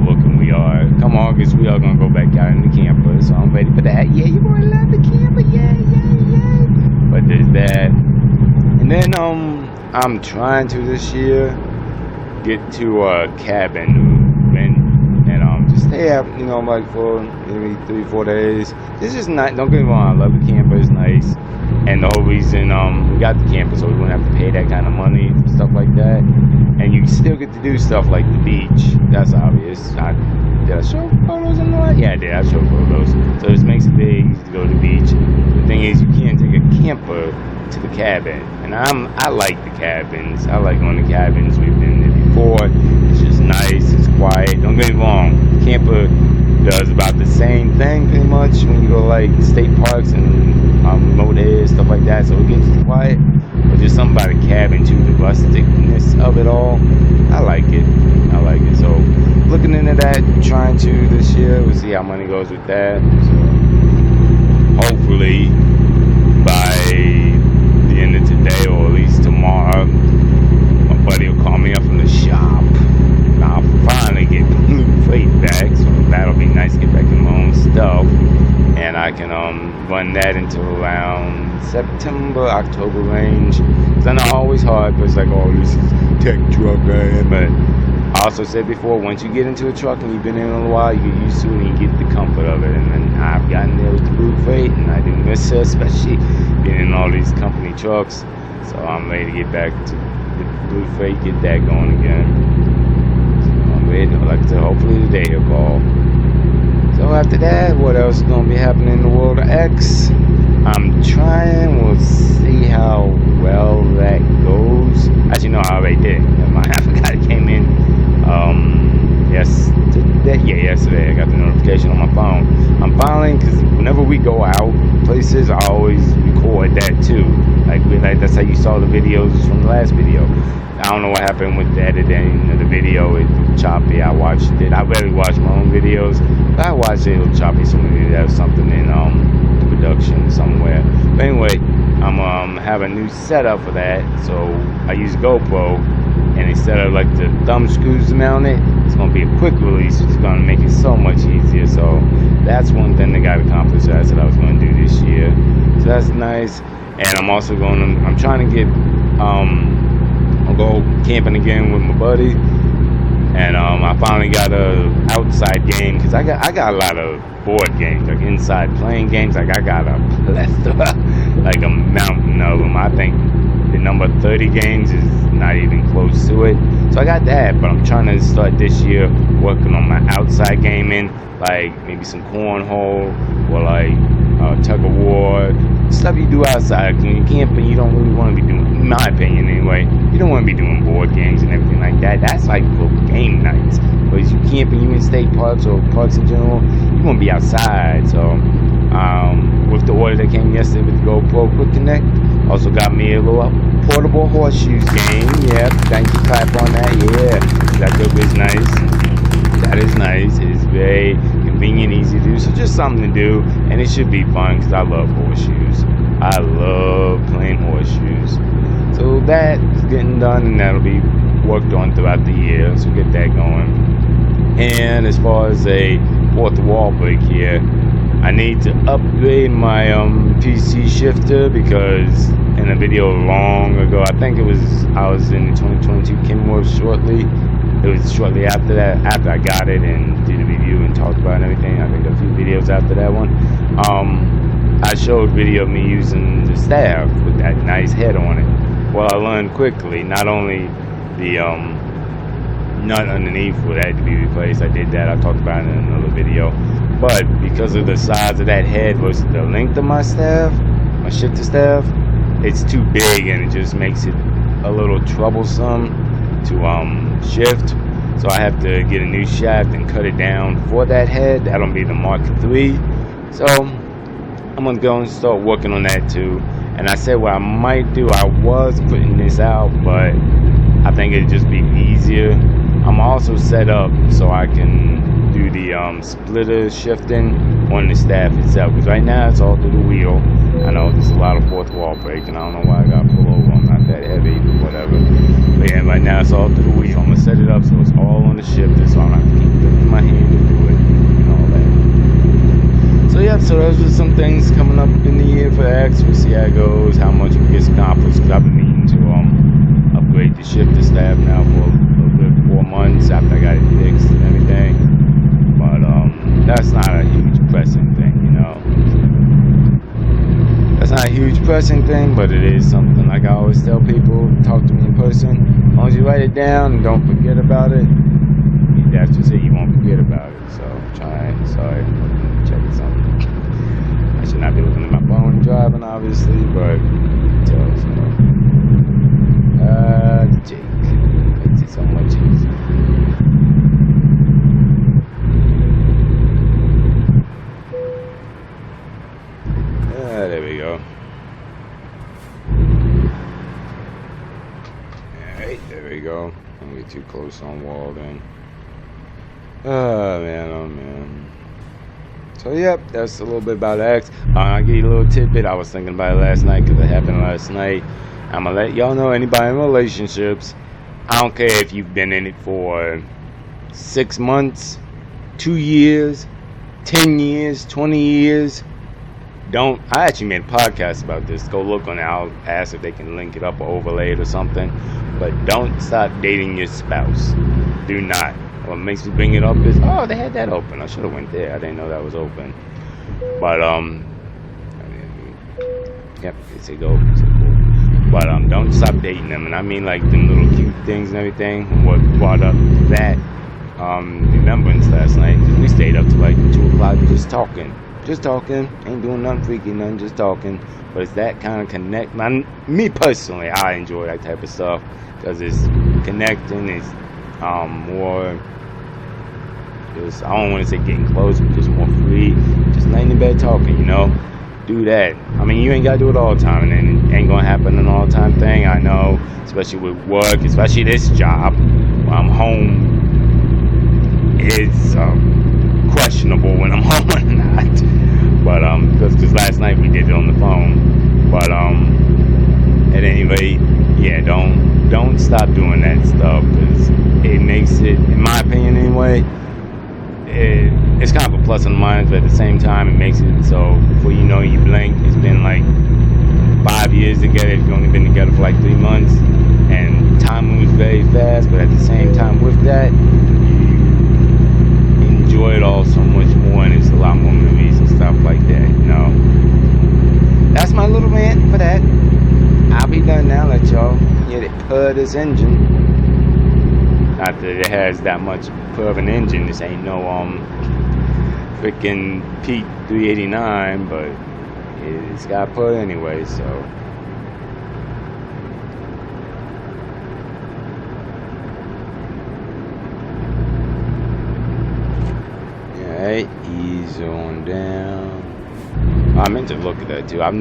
looking, we are. Come August, we are going to go back out in the camper, so I'm ready for that. Yeah, you going to love the camper, yeah. But there's that. And then, I'm trying to this year get to a cabin and just stay out, like for maybe 3-4 days. This is nice. Don't get me wrong, I love the camper. It's nice. And the whole reason we got the camper, so we don't have to pay that kind of money and stuff like that. And you still get to do stuff like the beach. That's obvious. Did I show photos in the light? Yeah, I did. I showed photos. So this makes it very easy to go to the beach. The thing is, you can't take a camper to the cabin. And I like the cabins. I like going to cabins. We've been there before. It's just nice. It's quiet. Don't get me wrong. Camper does about the same thing pretty much when you go like state parks and remote areas, stuff like that. So it gets quiet. But there's something about a cabin too, the rusticness of it all. I like it. So looking into that, trying to this year. We'll see how money goes with that. So hopefully by the end of today, or at least tomorrow, my buddy will call me up from the shop. I'll finally get Blue Freight back, so that'll be nice to get back in my own stuff. And I can run that until around September, October range. Because I know it's always hard, because it's like, oh, this is tech truck, man. But I also said before, once you get into a truck and you've been in it a while, you get used to it and you get the comfort of it. And then I've gotten there with the Blue Freight, and I do miss it, especially being in all these company trucks. So I'm ready to get back to the Blue Freight, get that going again. Like I said, hopefully today he'll call. So after that, what else is going to be happening in the world of X? I'm trying. We'll see how well that goes. Actually, no, I already did. Never mind. I forgot it came in. Yesterday. I got the notification on my phone. I'm filing because whenever we go out places, I always record that too. Like that's how you saw the videos from the last video. I don't know what happened with the editing of the video. It's choppy. I watched it. I rarely watch my own videos, but I watched it. It was choppy, so maybe there's something in the production somewhere. But anyway, I'm have a new setup for that. So I use GoPro, and instead of like the thumb screws to mount it, it's gonna be a quick release. It's gonna make it so much easier. So that's one thing that got accomplished that I said I was gonna do this year. So that's nice. And I'm also I'm trying to get I'll go camping again with my buddy, and I finally got a outside game, because I got a lot of board games, like inside playing games. Like I got a plethora, like a mountain of them. I think the number 30 games is not even close to it. So I got that, but I'm trying to start this year working on my outside gaming, like maybe some cornhole or like tug of war, stuff you do outside. When you camping, you don't really want to be doing, in my opinion anyway, you don't want to be doing board games and everything like that. That's like for game nights. But as you camping, you in state parks or parks in general, you want to be outside. So with the order that came yesterday with the GoPro Quick Connect, also got me a little portable horseshoes game. Yeah, thank you, clap on that. Yeah, that is nice. That is nice. It is very convenient, easy to do. So just something to do, and it should be fun because I love horseshoes. I love playing horseshoes. So that is getting done, and that'll be worked on throughout the year. So get that going. And as far as a fourth wall break here, I need to upgrade my PC shifter, because in a video long ago, I think I was in the 2022 Kenworth shortly. It was shortly after that, after I got it and did a review and talked about it and everything. I think a few videos after that one. I showed video of me using the staff with that nice head on it. Well, I learned quickly, not only the nut underneath would have to be replaced. I did that. I talked about it in another video. But because of the size of that head versus the length of my staff, my shifter staff, it's too big, and it just makes it a little troublesome. to shift. So I have to get a new shaft and cut it down for that head. That'll be the Mark III. So I'm gonna go and start working on that too. And I said what I might do, I was putting this out, but I think it'd just be easier. I'm also set up so I can do the splitter shifting on the staff itself. Because right now it's all through the wheel. I know there's a lot of fourth wall break, and I don't know why I got to pull over. I'm not that heavy, but whatever. But yeah, right now it's all through the wheel. I'm gonna set it up so it's all on the shifter, so I don't have to keep lifting my hand to do it and all that. So yeah, so those are some things coming up in the year for X. We'll see how it goes, how much we get accomplished. Because I've been needing to upgrade the shifter staff now for a good 4 months after I got it fixed and everything. But that's not a huge pressing thing, you know. That's not a huge pressing thing, but it is something. Like I always tell people, talk to me in person. As long as you write it down and don't forget about it, that's just it. You won't forget about it. So sorry, checking something. I should not be looking at my phone and driving, obviously, but so Jake makes it so much easier. There we go. Alright, there we go. Don't get too close on wall then. Oh man. So yep, that's a little bit about X. I'll give you a little tidbit. I was thinking about it last night because it happened last night. I'm gonna let y'all know, anybody in relationships, I don't care if you've been in it for 6 months, 2 years, 10 years, 20 years. I actually made a podcast about this. Go look on it. I'll ask if they can link it up or overlay it or something. But don't stop dating your spouse. Do not. What makes me bring it up is, oh, they had that open. I should have went there. I didn't know that was open. But yep, it's a go. But don't stop dating them. And I mean like them little cute things and everything. What brought up that remembrance last night? We stayed up to like 2 o'clock just talking. Ain't doing nothing freaky, nothing, just talking. But it's that kind of connect. Me personally, I enjoy that type of stuff because it's connecting. It's more. Just, I don't want to say getting close, but just more free. Just laying in bed talking, you know. Do that. I mean, you ain't gotta do it all the time, and it ain't gonna happen an all the time thing. I know, especially with work, especially this job. When I'm home, it's questionable when I'm home or not. But because last night we did it on the phone. But at any rate, yeah, don't stop doing that stuff because it makes it, in my opinion anyway, it's kind of a plus and minus, but at the same time it makes it so before you know you blink, it's been like 5 years together. If you've only been together for like 3 months, and time moves very fast, but at the same time with that, you enjoy it all so much more, and it's a lot more memories and stuff like that, you know. That's my little rant for that. I'll be done now. Let y'all hear it purr this engine. Not that it has that much purr of an engine. This ain't no freaking Pete 389, but it's got purr anyway, so. Alright, ease on down. I meant to look at that too. I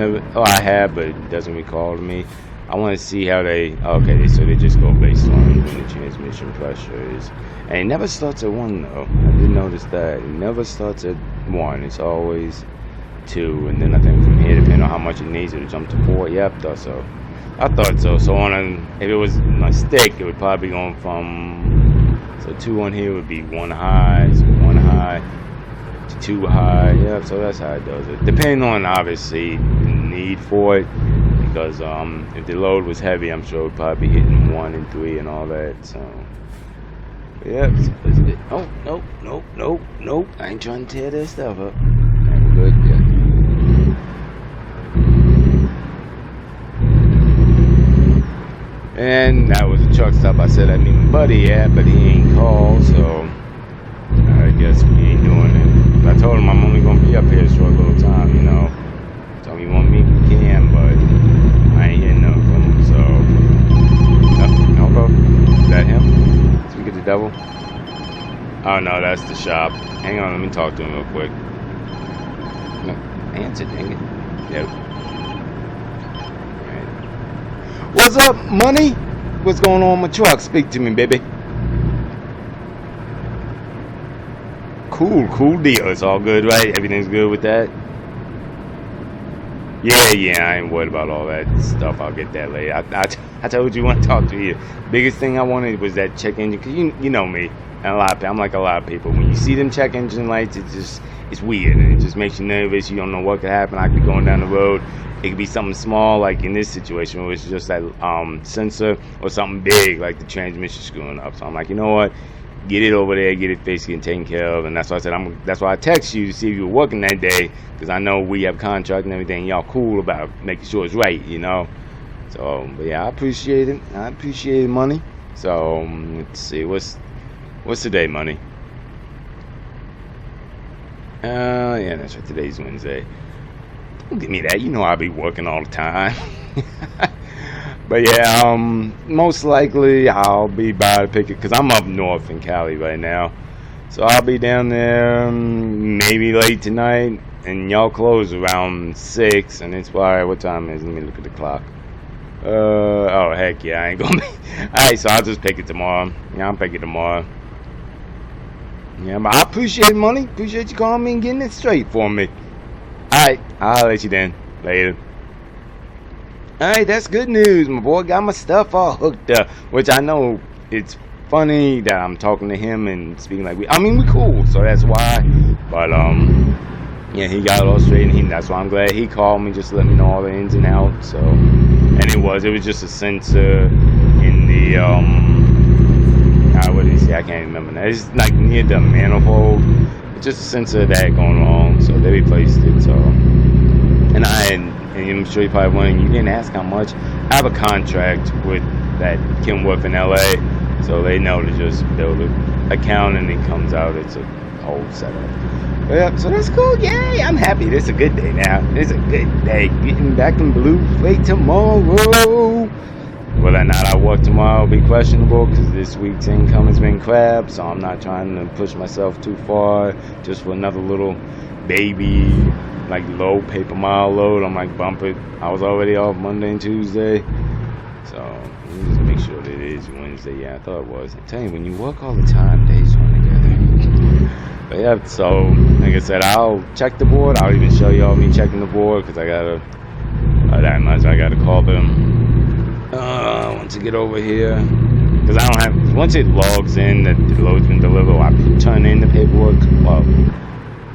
have, but it doesn't recall to me. I want to see how okay, so they just go based on when the transmission pressure is. And it never starts at 1 though. I did notice that. It never starts at 1. It's always 2. And then I think from here, depending on how much it needs, it'll jump to 4. Yep, I thought so. So if it was my stick, it would probably be going from, so 2 on here would be 1 high, so 1 high to 2 high. Yep, so that's how it does it. Depending on, obviously, the need for it. Because if the load was heavy, I'm sure it would probably be hitting 1 and 3 and all that. So, yep. Oh, nope. I ain't trying to tear this stuff up. I'm good, yeah. And that was a truck stop. I said I meet my buddy at, but he ain't called, so I guess we ain't doing it. But I told him I'm only gonna be up here for a little time, you know. Told me you want me, we can, but I ain't hearing nothing from him, so. Oh, is that him? Devil? Oh no, that's the shop. Hang on, let me talk to him real quick. No, answer, dang it. Yep. Right. What's up, money? What's going on with my truck? Speak to me, baby. Cool deal. It's all good, right? Everything's good with that? Yeah, I ain't worried about all that stuff. I'll get that later. I told you I want to talk to you. Biggest thing I wanted was that check engine, because you know me. And I'm like a lot of people. When you see them check engine lights, it's weird, and it just makes you nervous. You don't know what could happen. I could be going down the road. It could be something small, like in this situation, where it's just that sensor, or something big, like the transmission screwing up. So I'm like, you know what? Get it over there, get it fixed, get it taken care of. And that's why I said that's why I text you to see if you were working that day, because I know we have contract and everything. Y'all cool about making sure it's right, you know. So, but yeah, I appreciate it. I appreciate money. So let's see, what's today, money? Yeah, that's right. Today's Wednesday. Don't give me that. You know I'll be working all the time. But yeah, most likely I'll be by to pick it, because I'm up north in Cali right now. So I'll be down there maybe late tonight, and y'all close around 6, and it's probably, what time is it? Let me look at the clock. Oh heck yeah, I ain't gonna be. Alright, so I'll just pick it tomorrow. Yeah, I'll pick it tomorrow. Yeah, but I appreciate money. Appreciate you calling me and getting it straight for me. Alright, I'll let you then. Later. Alright, that's good news. My boy got my stuff all hooked up. Which I know it's funny that I'm talking to him and speaking like we cool, so that's why. But yeah, he got it all straight, and that's why I'm glad he called me just to let me know all the ins and outs. So, and it was just a sensor in the what is it? I can't remember now. It's like near the manifold. It's just a sensor that had gone wrong, so they replaced it. So, and I'm sure you're probably wondering, you didn't ask how much. I have a contract with that Kenworth in LA, so they know to just build an account, and it comes out. It's a whole setup. Yep, so that's cool. Yay, I'm happy. This is a good day now. This is a good day. Getting back in blue plate tomorrow. Whether or not I work tomorrow will be questionable, because this week's income has been crap, so I'm not trying to push myself too far just for another little baby, like low paper mile load. I'm like, bump it. I was already off Monday and Tuesday, so let me just make sure that it is Wednesday. Yeah, I thought it was. I'm telling you, when you work all the time, days run together. But yeah, so like I said, I'll check the board. I'll even show y'all me checking the board, because I gotta call them once I get over here, because I don't have, once it logs in that the load's been delivered, I turn in the paperwork. Well,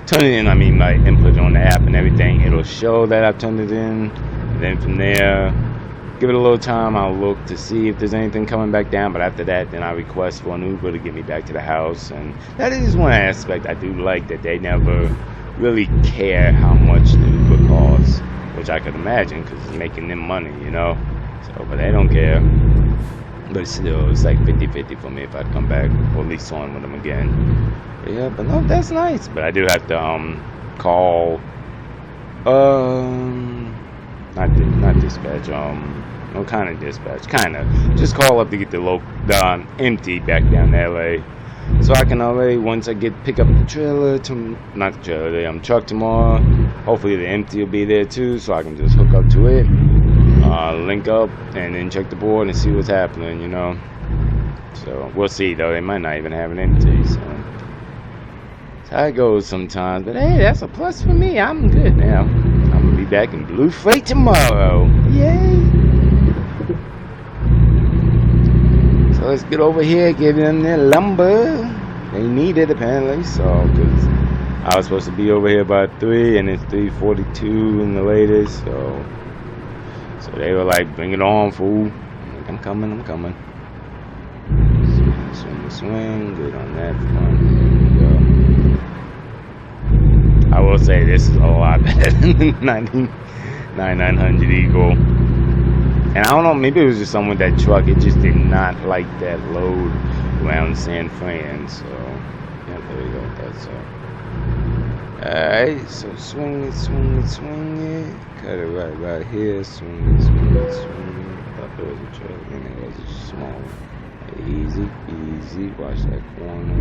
turn it in, I mean, like input on the app and everything, it'll show that I've turned it in. And then from there, give it a little time, I'll look to see if there's anything coming back down. But after that, then I request for an Uber to get me back to the house. And that is one aspect I do like, that they never really care how much the Uber costs, which I could imagine, because it's making them money, you know. So, but they don't care. But still, it's like 50-50 for me if I'd come back, or at least on with them again. But yeah, but no, that's nice. But I do have to call, not dispatch, what kind of dispatch? Just call up to get the empty back down to LA. So I can already, once I pick up the trailer, truck tomorrow, hopefully the empty will be there too, so I can just hook up to it. Link up and then check the board and see what's happening, you know. So we'll see, though. They might not even have an empty, so that's how it goes sometimes. But hey, that's a plus for me. I'm good now. I'm gonna be back in blue freight tomorrow. Yay! So let's get over here, give them their lumber. They need it apparently, so, because I was supposed to be over here by 3, and it's 3:42 in the latest, so they were like, bring it on, fool. I'm coming. Swing, good on that front. There we go. I will say this is a lot better than the 9900 Eagle. And I don't know, maybe it was just someone with that truck, it just did not like that load around San Fran. So, yeah, there you go. That's alright, so swing it. Cut it right here. Swing it. I thought there was a trailer, and it was a small one. Easy, easy. Watch that corner.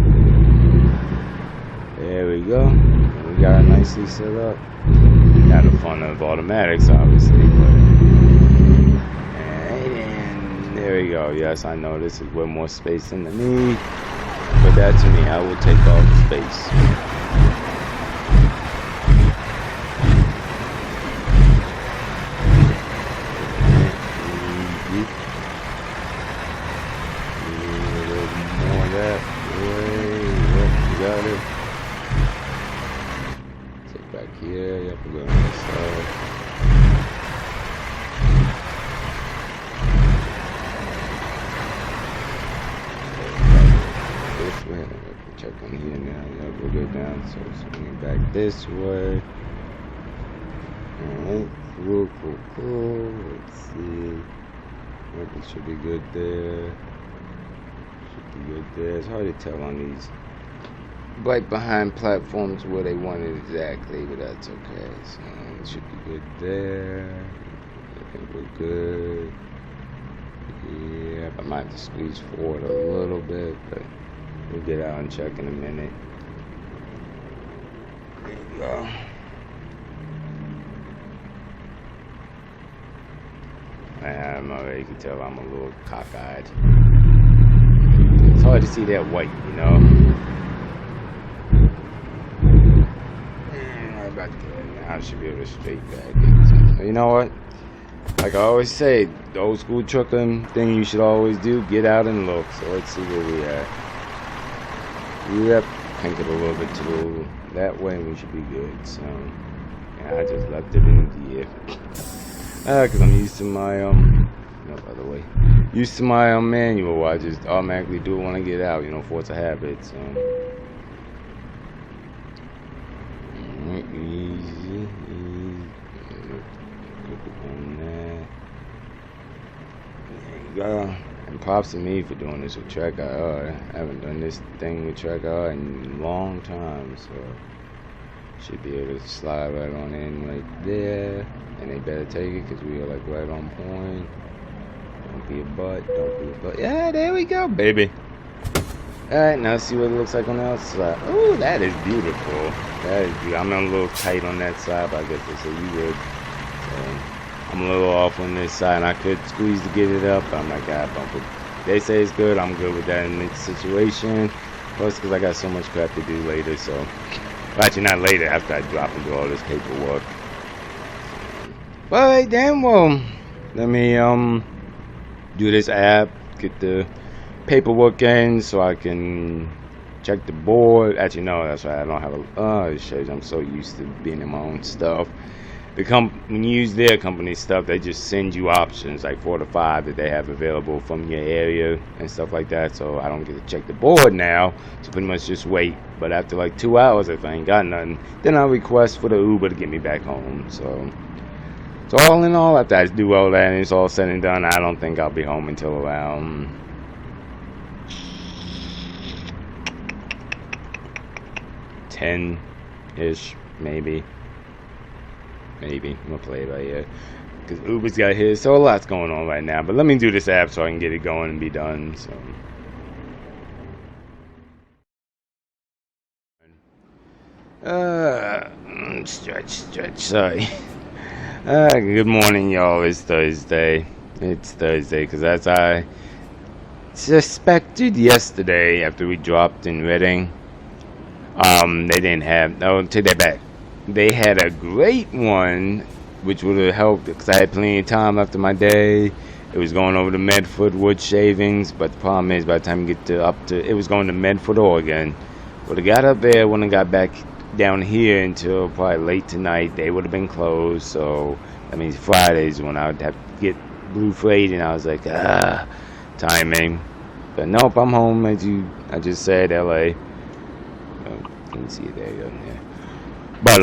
There we go. We got it nicely set up. Not the fun of automatics, obviously, but. And there we go. Yes, I know this is way more space than I need. But that to me, I will take all the space. Here, yep, we're going on this side. This way, check on here now. Yep, we'll go down. So swing back this way. Alright, cool. Let's see. Yep, it should be good there. It's hard to tell on these right behind platforms where they want it exactly, but that's okay. So it should be good there. I think we're good. Yeah, I might have to squeeze forward a little bit, but we'll get out and check in a minute. There you go. I'm already, you can tell I'm a little cockeyed. It's hard to see that white, you know. About to get it now. I should be able to straight back. You know what? Like I always say, the old school trucking thing you should always do, get out and look. So let's see where we at. Yep, crank it a little bit to that way and we should be good. So, yeah, I just left it in gear. Because I'm used to my, no, by the way. Used to my manual. I just automatically do it when I get out, you know, force a habit. So. Easy. On that. There you go. And props to me for doing this with Track-IR. I haven't done this thing with Track-IR in a long time, so should be able to slide right on in right there. And they better take it because we are like right on point. Don't be a butt. Yeah, there we go, baby. Alright, now see what it looks like on the outside. Oh, that is beautiful. I'm a little tight on that side, but I guess they say you would. So, I'm a little off on this side, and I could squeeze to get it up. I'm like, I bump it. They say it's good. I'm good with that in this situation. Plus, because I got so much crap to do later. So, well, actually, not later. After I drop and do all this paperwork. But then, well, let me do this app, get the paperwork in so I can check the board. Actually, no, that's right. I don't have a. It shows I'm so used to being in my own stuff. When you use their company stuff, they just send you options like 4 to 5 that they have available from your area and stuff like that. So I don't get to check the board now. So pretty much just wait. But after like 2 hours, if I ain't got nothing, then I'll request for the Uber to get me back home. So all in all, after I do all that and it's all said and done, I don't think I'll be home until around 10-ish, maybe. I'm gonna play it right here because Uber's got his, so a lot's going on right now. But let me do this app so I can get it going and be done. So stretch, sorry. Good morning, y'all. It's Thursday because as I suspected yesterday after we dropped in Reading, they didn't have, take that back. They had a great one, which would have helped because I had plenty of time after my day. It was going over to Medford wood shavings, but the problem is by the time you get it was going to Medford, Oregon. Would have got up there when I got back down here until probably late tonight. They would have been closed, so that means Fridays when I would have to get Blue Freight, and I was like, timing. But nope, I'm home I just said, LA. You can see it there, yeah. But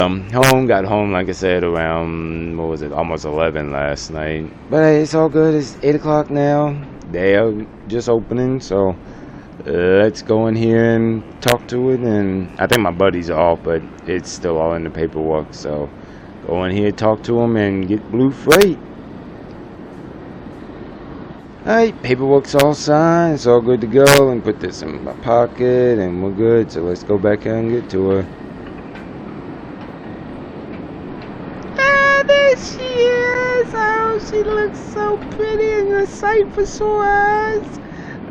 got home like I said around, what was it, almost 11 last night. But hey, it's all good. It's 8 o'clock now. They are just opening, so let's go in here and talk to it. And I think my buddies are off, but it's still all in the paperwork. So go in here, talk to them, and get Blue Freight. Alright, paperwork's all signed, it's all good to go, and put this in my pocket, and we're good, so let's go back and get to her. Ah, there she is! Oh, she looks so pretty in the sight for sore eyes.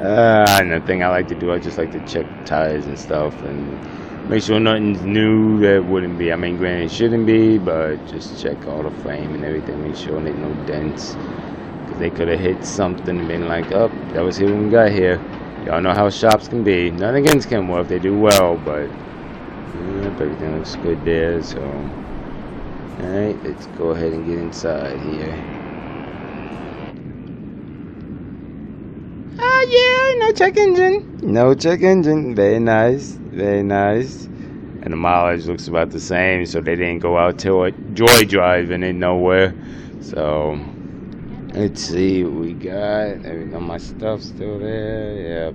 And the thing I like to do, I just like to check tires and stuff, and make sure nothing's new that wouldn't be. I mean, granted, it shouldn't be, but just check all the frame and everything, make sure there's no dents. They could have hit something and been like, oh, that was here when we got here. Y'all know how shops can be. Nothing against Kenworth, they do well, but everything looks good there, so. Alright, let's go ahead and get inside here. Ah, yeah, no check engine. No check engine. Very nice, very nice. And the mileage looks about the same, so they didn't go out to it joy driving it nowhere. So. Let's see what we got. All my stuff's still there. Yep.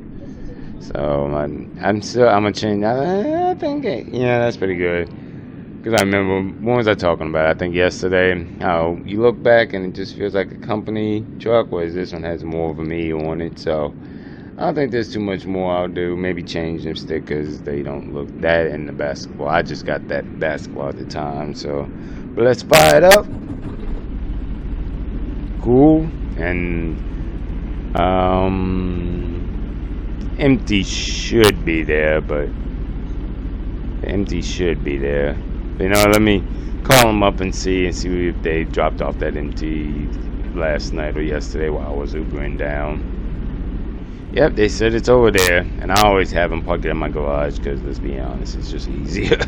So I'm gonna change. I think that's pretty good. Cause I remember what was I talking about? I think yesterday how you look back and it just feels like a company truck, whereas this one has more of a me on it. So I don't think there's too much more I'll do. Maybe change them stickers. They don't look that in the basketball. I just got that basketball at the time. So, but let's fire it up. Cool. And empty should be there, but empty should be there. You know, let me call them up and see if they dropped off that empty last night or yesterday while I was Ubering down. Yep, they said it's over there, and I always have them parked it in my garage because, let's be honest, it's just easier.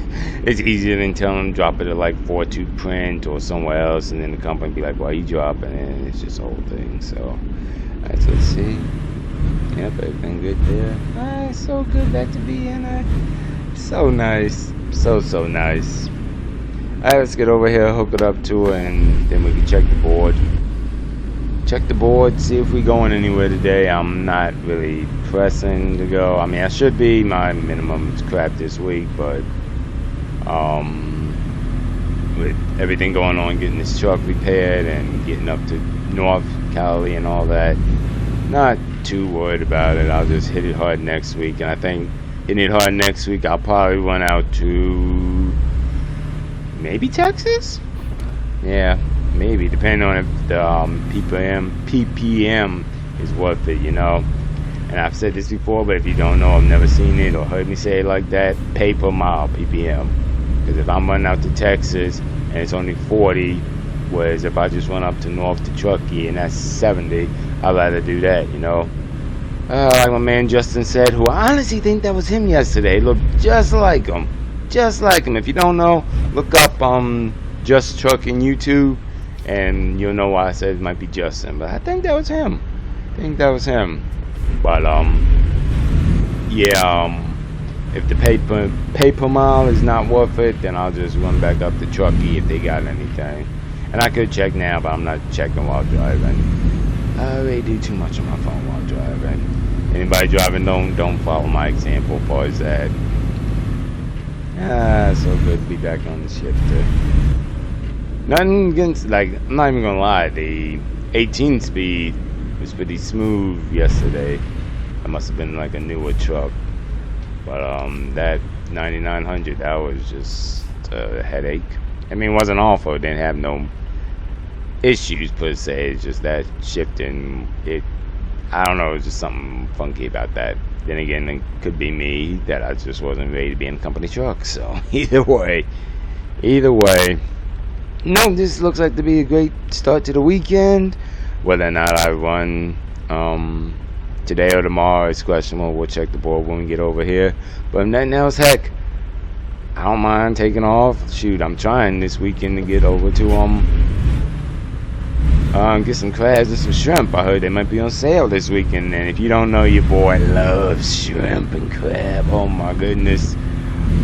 It's easier than telling them drop it at like 42 Print or somewhere else, and then the company be like, why you dropping it? And it's just the whole thing. So, alright, so let's see. Yep, everything good there. Alright, so good back to be in there. So nice. So nice. Alright, let's get over here, hook it up to her, and then we can check the board. Check the board, see if we're going anywhere today. I'm not really pressing to go. I mean, I should be. My minimum is crap this week, but with everything going on, getting this truck repaired and getting up to North Cali and all that, not too worried about it. I'll just hit it hard next week, and I think hitting it hard next week, I'll probably run out to maybe Texas. Yeah. Maybe, depending on if the PPM is worth it, you know. And I've said this before, but if you don't know, I've never seen it or heard me say it like that, pay per mile, PPM. Because if I'm running out to Texas and it's only 40, whereas if I just run up to North to Truckee and that's 70, I'd rather do that, you know. Like my man Justin said, who I honestly think that was him yesterday, looked just like him. Just like him. If you don't know, look up Just Truck in YouTube. And you'll know why I said it might be Justin, but I think that was him. But if the pay per mile is not worth it, then I'll just run back up to Truckee if they got anything. And I could check now, but I'm not checking while driving. I already do too much on my phone while driving. Anybody driving, don't follow my example as far as that. So good to be back on the shifter. Nothing against, like, I'm not even gonna lie, the 18 speed was pretty smooth yesterday. That must have been like a newer truck. But that 9900, that was just a headache. I mean, it wasn't awful, it didn't have no issues per se, it's just that shifting, I don't know, it was just something funky about that. Then again, it could be me, that I just wasn't ready to be in a company truck, so either way. No, this looks like to be a great start to the weekend. Whether or not I run today or tomorrow is questionable. We'll check the board when we get over here. But if nothing else, heck, I don't mind taking off. Shoot, I'm trying this weekend to get over to get some crabs and some shrimp. I heard they might be on sale this weekend. And if you don't know, your boy loves shrimp and crab. Oh my goodness.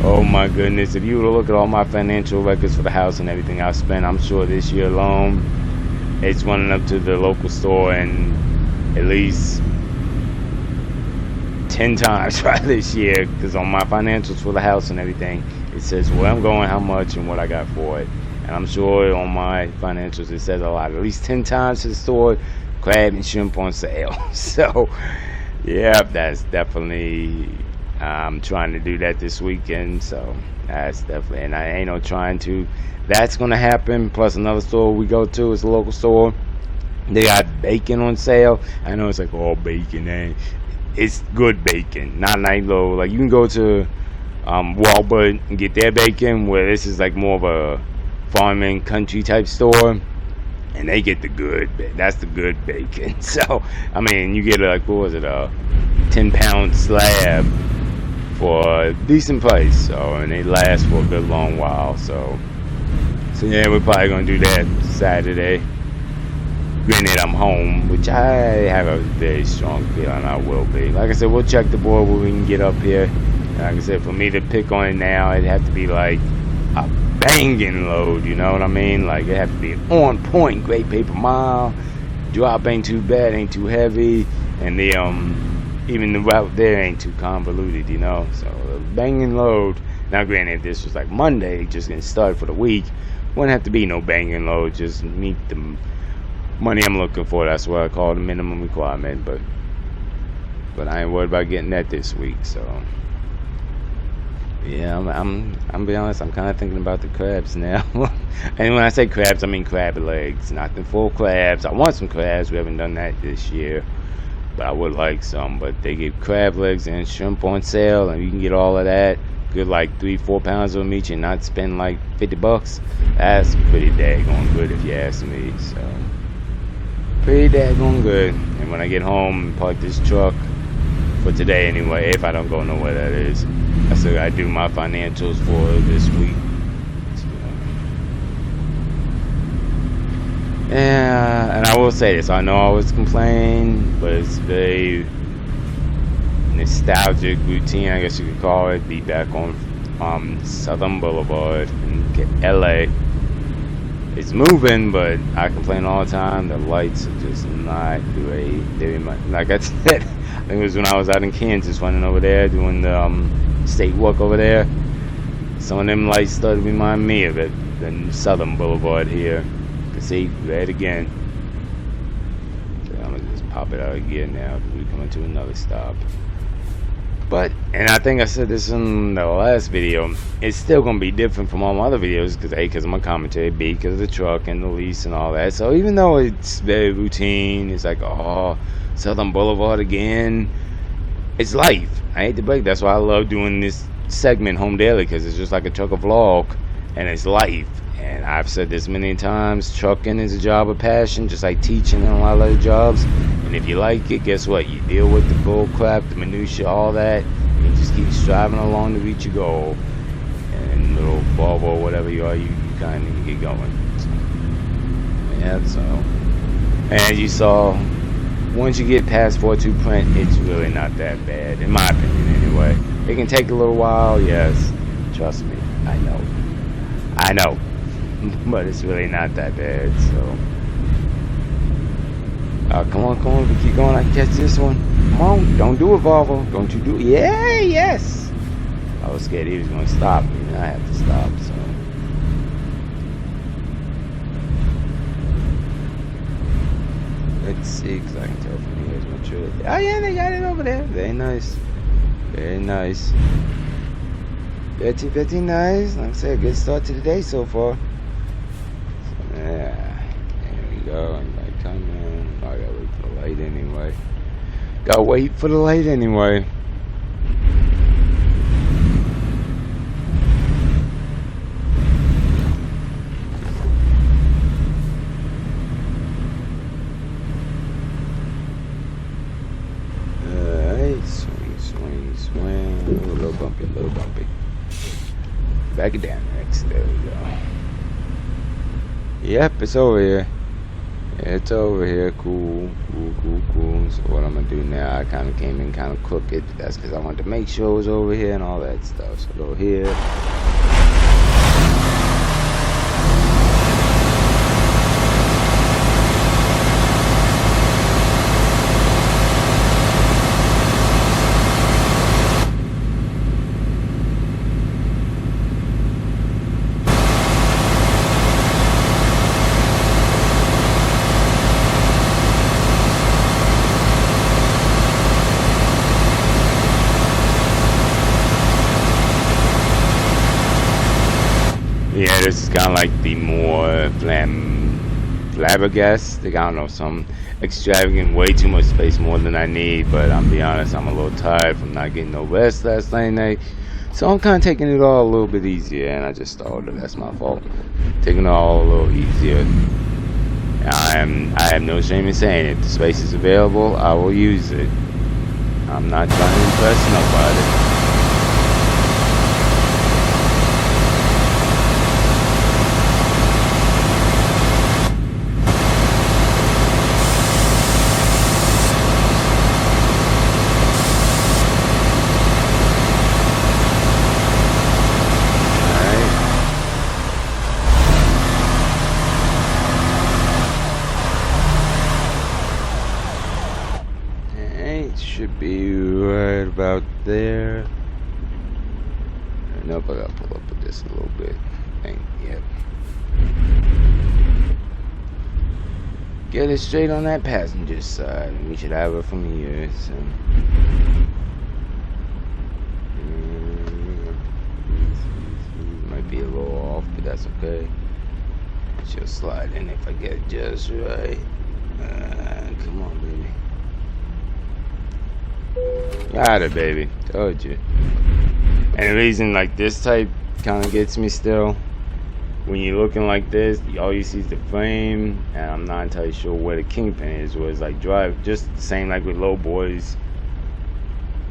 If you were to look at all my financial records for the house and everything I've spent, I'm sure this year alone, it's running up to the local store and at least 10 times right this year, because on my financials for the house and everything, it says where I'm going, how much, and what I got for it. And I'm sure on my financials it says a lot, at least 10 times to the store, crab and shrimp on sale. So, yeah, that's definitely. I'm trying to do that this weekend. So that's definitely, and I ain't no trying to. That's gonna happen. Plus another store we go to is a local store. They got bacon on sale. I know it's like all bacon, and it's good bacon, not like low. Like you can go to Walmart and get their bacon, where this is like more of a farming country type store, and they get the good. That's the good bacon. So I mean, you get like what was it, a 10-pound slab for a decent price. So and it lasts for a good long while. So yeah, we're probably gonna do that Saturday. Granted, I'm home, which I have a very strong feeling I will be. Like I said, we'll check the board when we can get up here. Like I said, for me to pick on it now, it'd have to be like a banging load, you know what I mean? Like, it'd have to be on point, great paper mile. Drop ain't too bad, ain't too heavy. And the, even the route there ain't too convoluted, you know? So, a banging load. Now, granted, if this was like Monday, just getting started for the week, wouldn't have to be no banging load, just meet the money I'm looking for. That's what I call the minimum requirement, but I ain't worried about getting that this week. So yeah, I'm be honest, I'm kind of thinking about the crabs now. And when I say crabs, I mean crab legs, not the full crabs. I want some crabs. We haven't done that this year, but I would like some. But they get crab legs and shrimp on sale, and you can get all of that. Good, like 3-4 pounds of them each, and not spend like $50. That's pretty daggone good if you ask me. So pretty daggone good. And when I get home, park this truck for today anyway, if I don't go nowhere, that is. I still gotta do my financials for this week. So, yeah, and I will say this, I know I always complain, but it's very nostalgic routine, I guess you could call it. Be back on Southern Boulevard in LA. It's moving, but I complain all the time. The lights are just not great. Like I said, I think it was when I was out in Kansas running over there doing the state walk over there. Some of them lights started to remind me of it. The Southern Boulevard here. You can see, red again. So I'm gonna just pop it out again now because we're coming to another stop. But, and I think I said this in the last video, it's still going to be different from all my other videos, because A, because of my commentary, B, because of the truck and the lease and all that. So even though it's very routine, it's like, oh, Southern Boulevard again, it's life. I hate to break, that's why I love doing this segment, Home Daily, because it's just like a trucker vlog, and it's life. And I've said this many times, trucking is a job of passion, just like teaching and a lot of other jobs. And if you like it, guess what? You deal with the bull crap, the minutia, all that, and you just keep striving along to reach your goal. And little Volvo or whatever you are, you kind of get going. So, yeah, so. And as you saw, once you get past 4.2 print, it's really not that bad, in my opinion anyway. It can take a little while, yes. Trust me, I know. But it's really not that bad, so. Come on, we keep going. I can catch this one. Come on, don't do it, Volvo. Don't you do it. Yeah, yes. I was scared he was going to stop me, and I have to stop, so. Let's see, because I can tell from here. Make sure that, oh, yeah, they got it over there. Very nice. Very nice. Very nice. Like I said, good start to the day so far. Yeah, there we go. Anybody coming? Oh, I gotta wait for the light anyway. Gotta wait for the light anyway. Alright, swing. A little bumpy. Back it down next. There we go. Yep, it's over here. It's over here. Cool. So what I'm gonna do now, I kind of came in kind of crooked. That's because I wanted to make sure it was over here and all that stuff. So go here. this is kind of like the more flabbergastic. I don't know, some extravagant, way too much space, more than I need. But I'm be honest, I'm a little tired from not getting no rest last night. So I'm kind of taking it all a little bit easier, and I just thought that's my fault. Taking it all a little easier. I have no shame in saying it. If the space is available, I will use it. I'm not trying to impress nobody. Should be right about there. Nope, I gotta pull up with this a little bit. Yep. Get it straight on that passenger side. We should have it from here. So. Might be a little off, but that's okay. She'll slide in if I get it just right. Come on, baby. Got it, baby. Told you. And the reason like this type kind of gets me still, when you're looking like this, all you see is the frame, and I'm not entirely sure where the kingpin is. Where it's like drive, just the same like with low boys.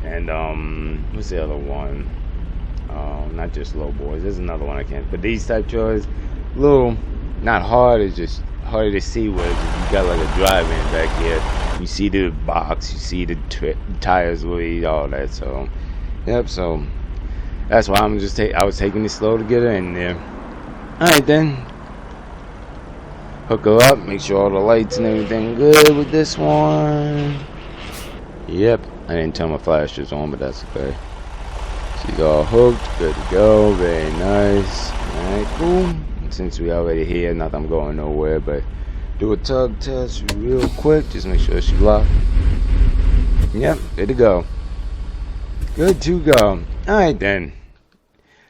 And what's the other one? Not just low boys. There's another one I can't. But these type trailers, little, not hard. It's just harder to see where you got like a drive-in back here. You see the box, you see the tires lead, all that. So, yep. So that's why I'm just I was taking it slow to get her in there. All right then. Hook her up. Make sure all the lights and everything good with this one. Yep. I didn't turn my flashers on, but that's okay. She's all hooked, good to go. Very nice. All right, cool. Since we already here, not that I'm going nowhere, but do a tug test real quick. Just make sure she's locked. Yep, good to go. Good to go. Alright then.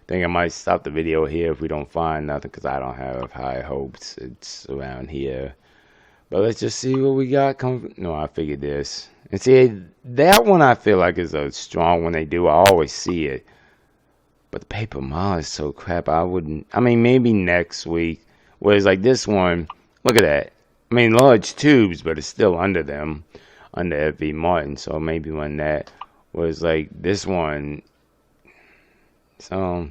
Think I might stop the video here if we don't find nothing, because I don't have high hopes. It's around here. But let's just see what we got. No, I figured this. And see, that one I feel like is a strong one they do. I always see it. But the paper mile is so crap. I mean, maybe next week. Whereas like this one, look at that. I mean, large tubes, but it's still under them, under FV Martin. So maybe when that was like this one. So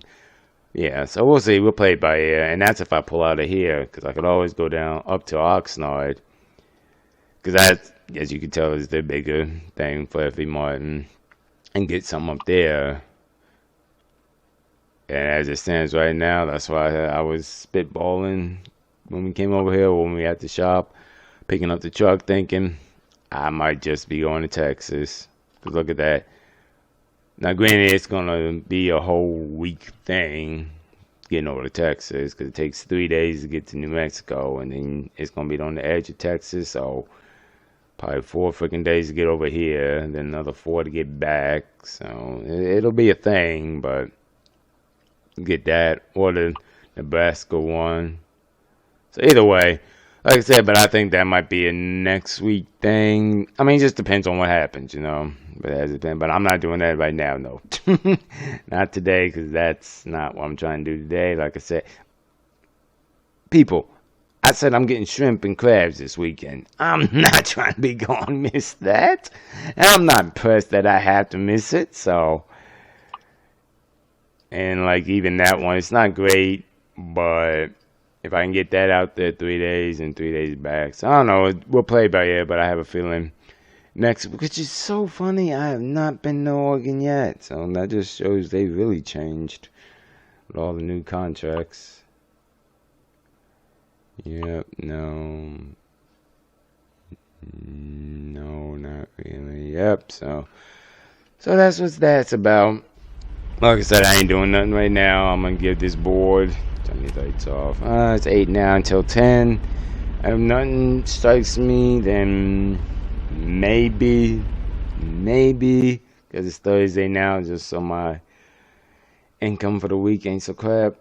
yeah, so we'll see. We'll play it by ear, and that's if I pull out of here, because I could always go down up to Oxnard, because that, as you can tell, is the bigger thing for FV Martin, and get something up there. And as it stands right now, that's why I was spitballing when we came over here, when we at the shop, picking up the truck, thinking I might just be going to Texas. Because look at that. Now, granted, it's going to be a whole week thing getting over to Texas, because it takes 3 days to get to New Mexico, and then it's going to be on the edge of Texas, so probably 4 freaking days to get over here, and then another 4 to get back. So it'll be a thing, but get that, or the Nebraska one. So either way, like I said, but I think that might be a next week thing. I mean, it just depends on what happens, you know. But as it been, but I'm not doing that right now, no. Not today, because that's not what I'm trying to do today. Like I said, people, I said I'm getting shrimp and crabs this weekend. I'm not trying to be going to miss that. And I'm not impressed that I have to miss it, so. And like even that one, it's not great, but if I can get that out there 3 days and 3 days back. So I don't know, we'll play by ear, but I have a feeling next, which is so funny, I have not been to Oregon yet. So that just shows they really changed with all the new contracts. Yep, no, not really. Yep, so that's what that's about. Like I said, I ain't doing nothing right now. I'm going to give this board, turn these lights off. It's 8 now until 10. If nothing strikes me, then maybe, because it's Thursday now, just so my income for the week ain't so crap.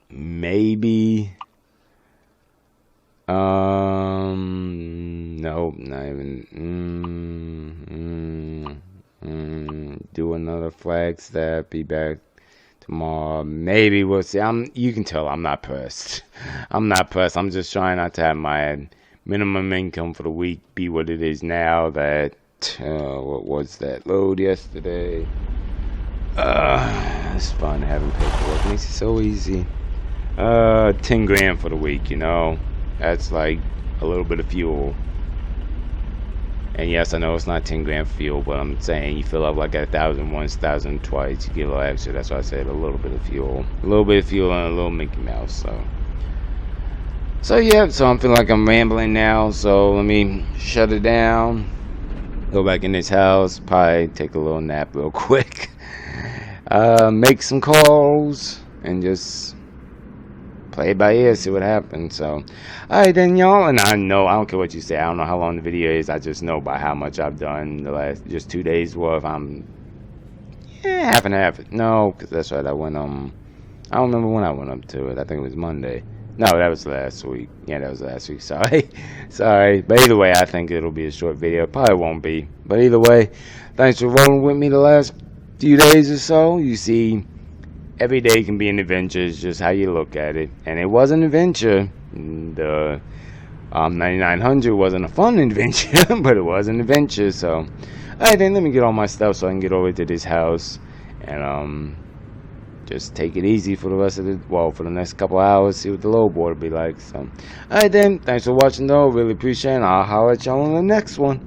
Maybe. Nope, not even. Do another Flagstaff. Be back tomorrow. Maybe we'll see. You can tell I'm not pressed. I'm not pressed. I'm just trying not to have my minimum income for the week be what it is now. That what was that load yesterday? It's fun having paperwork. Makes it so easy. 10 grand for the week. You know, that's like a little bit of fuel. And yes, I know it's not 10 grand fuel, but I'm saying you fill up like 1,000 once, 1,000 twice, you get a little extra. That's why I said a little bit of fuel. A little bit of fuel and a little Mickey Mouse. So yeah, so I'm feeling like I'm rambling now. So let me shut it down. Go back in this house. Probably take a little nap real quick. Make some calls. And just play it by ear, see what happens. So, alright then, y'all. And I don't care what you say. I don't know how long the video is. I just know by how much I've done the last just 2 days worth. I'm half and half. No, because that's right. I went I don't remember when I went up to it. I think it was Monday. No, that was last week. Yeah, that was last week. Sorry. Sorry. But either way, I think it'll be a short video. Probably won't be. But either way, thanks for rolling with me the last few days or so. You see, every day can be an adventure. It's just how you look at it. And it was an adventure. The 9900 wasn't a fun adventure, but it was an adventure. So, alright then, let me get all my stuff so I can get over to this house. And, just take it easy for the rest of for the next couple hours, see what the load board will be like. So, alright then, thanks for watching though, really appreciate it. I'll holler at y'all on the next one.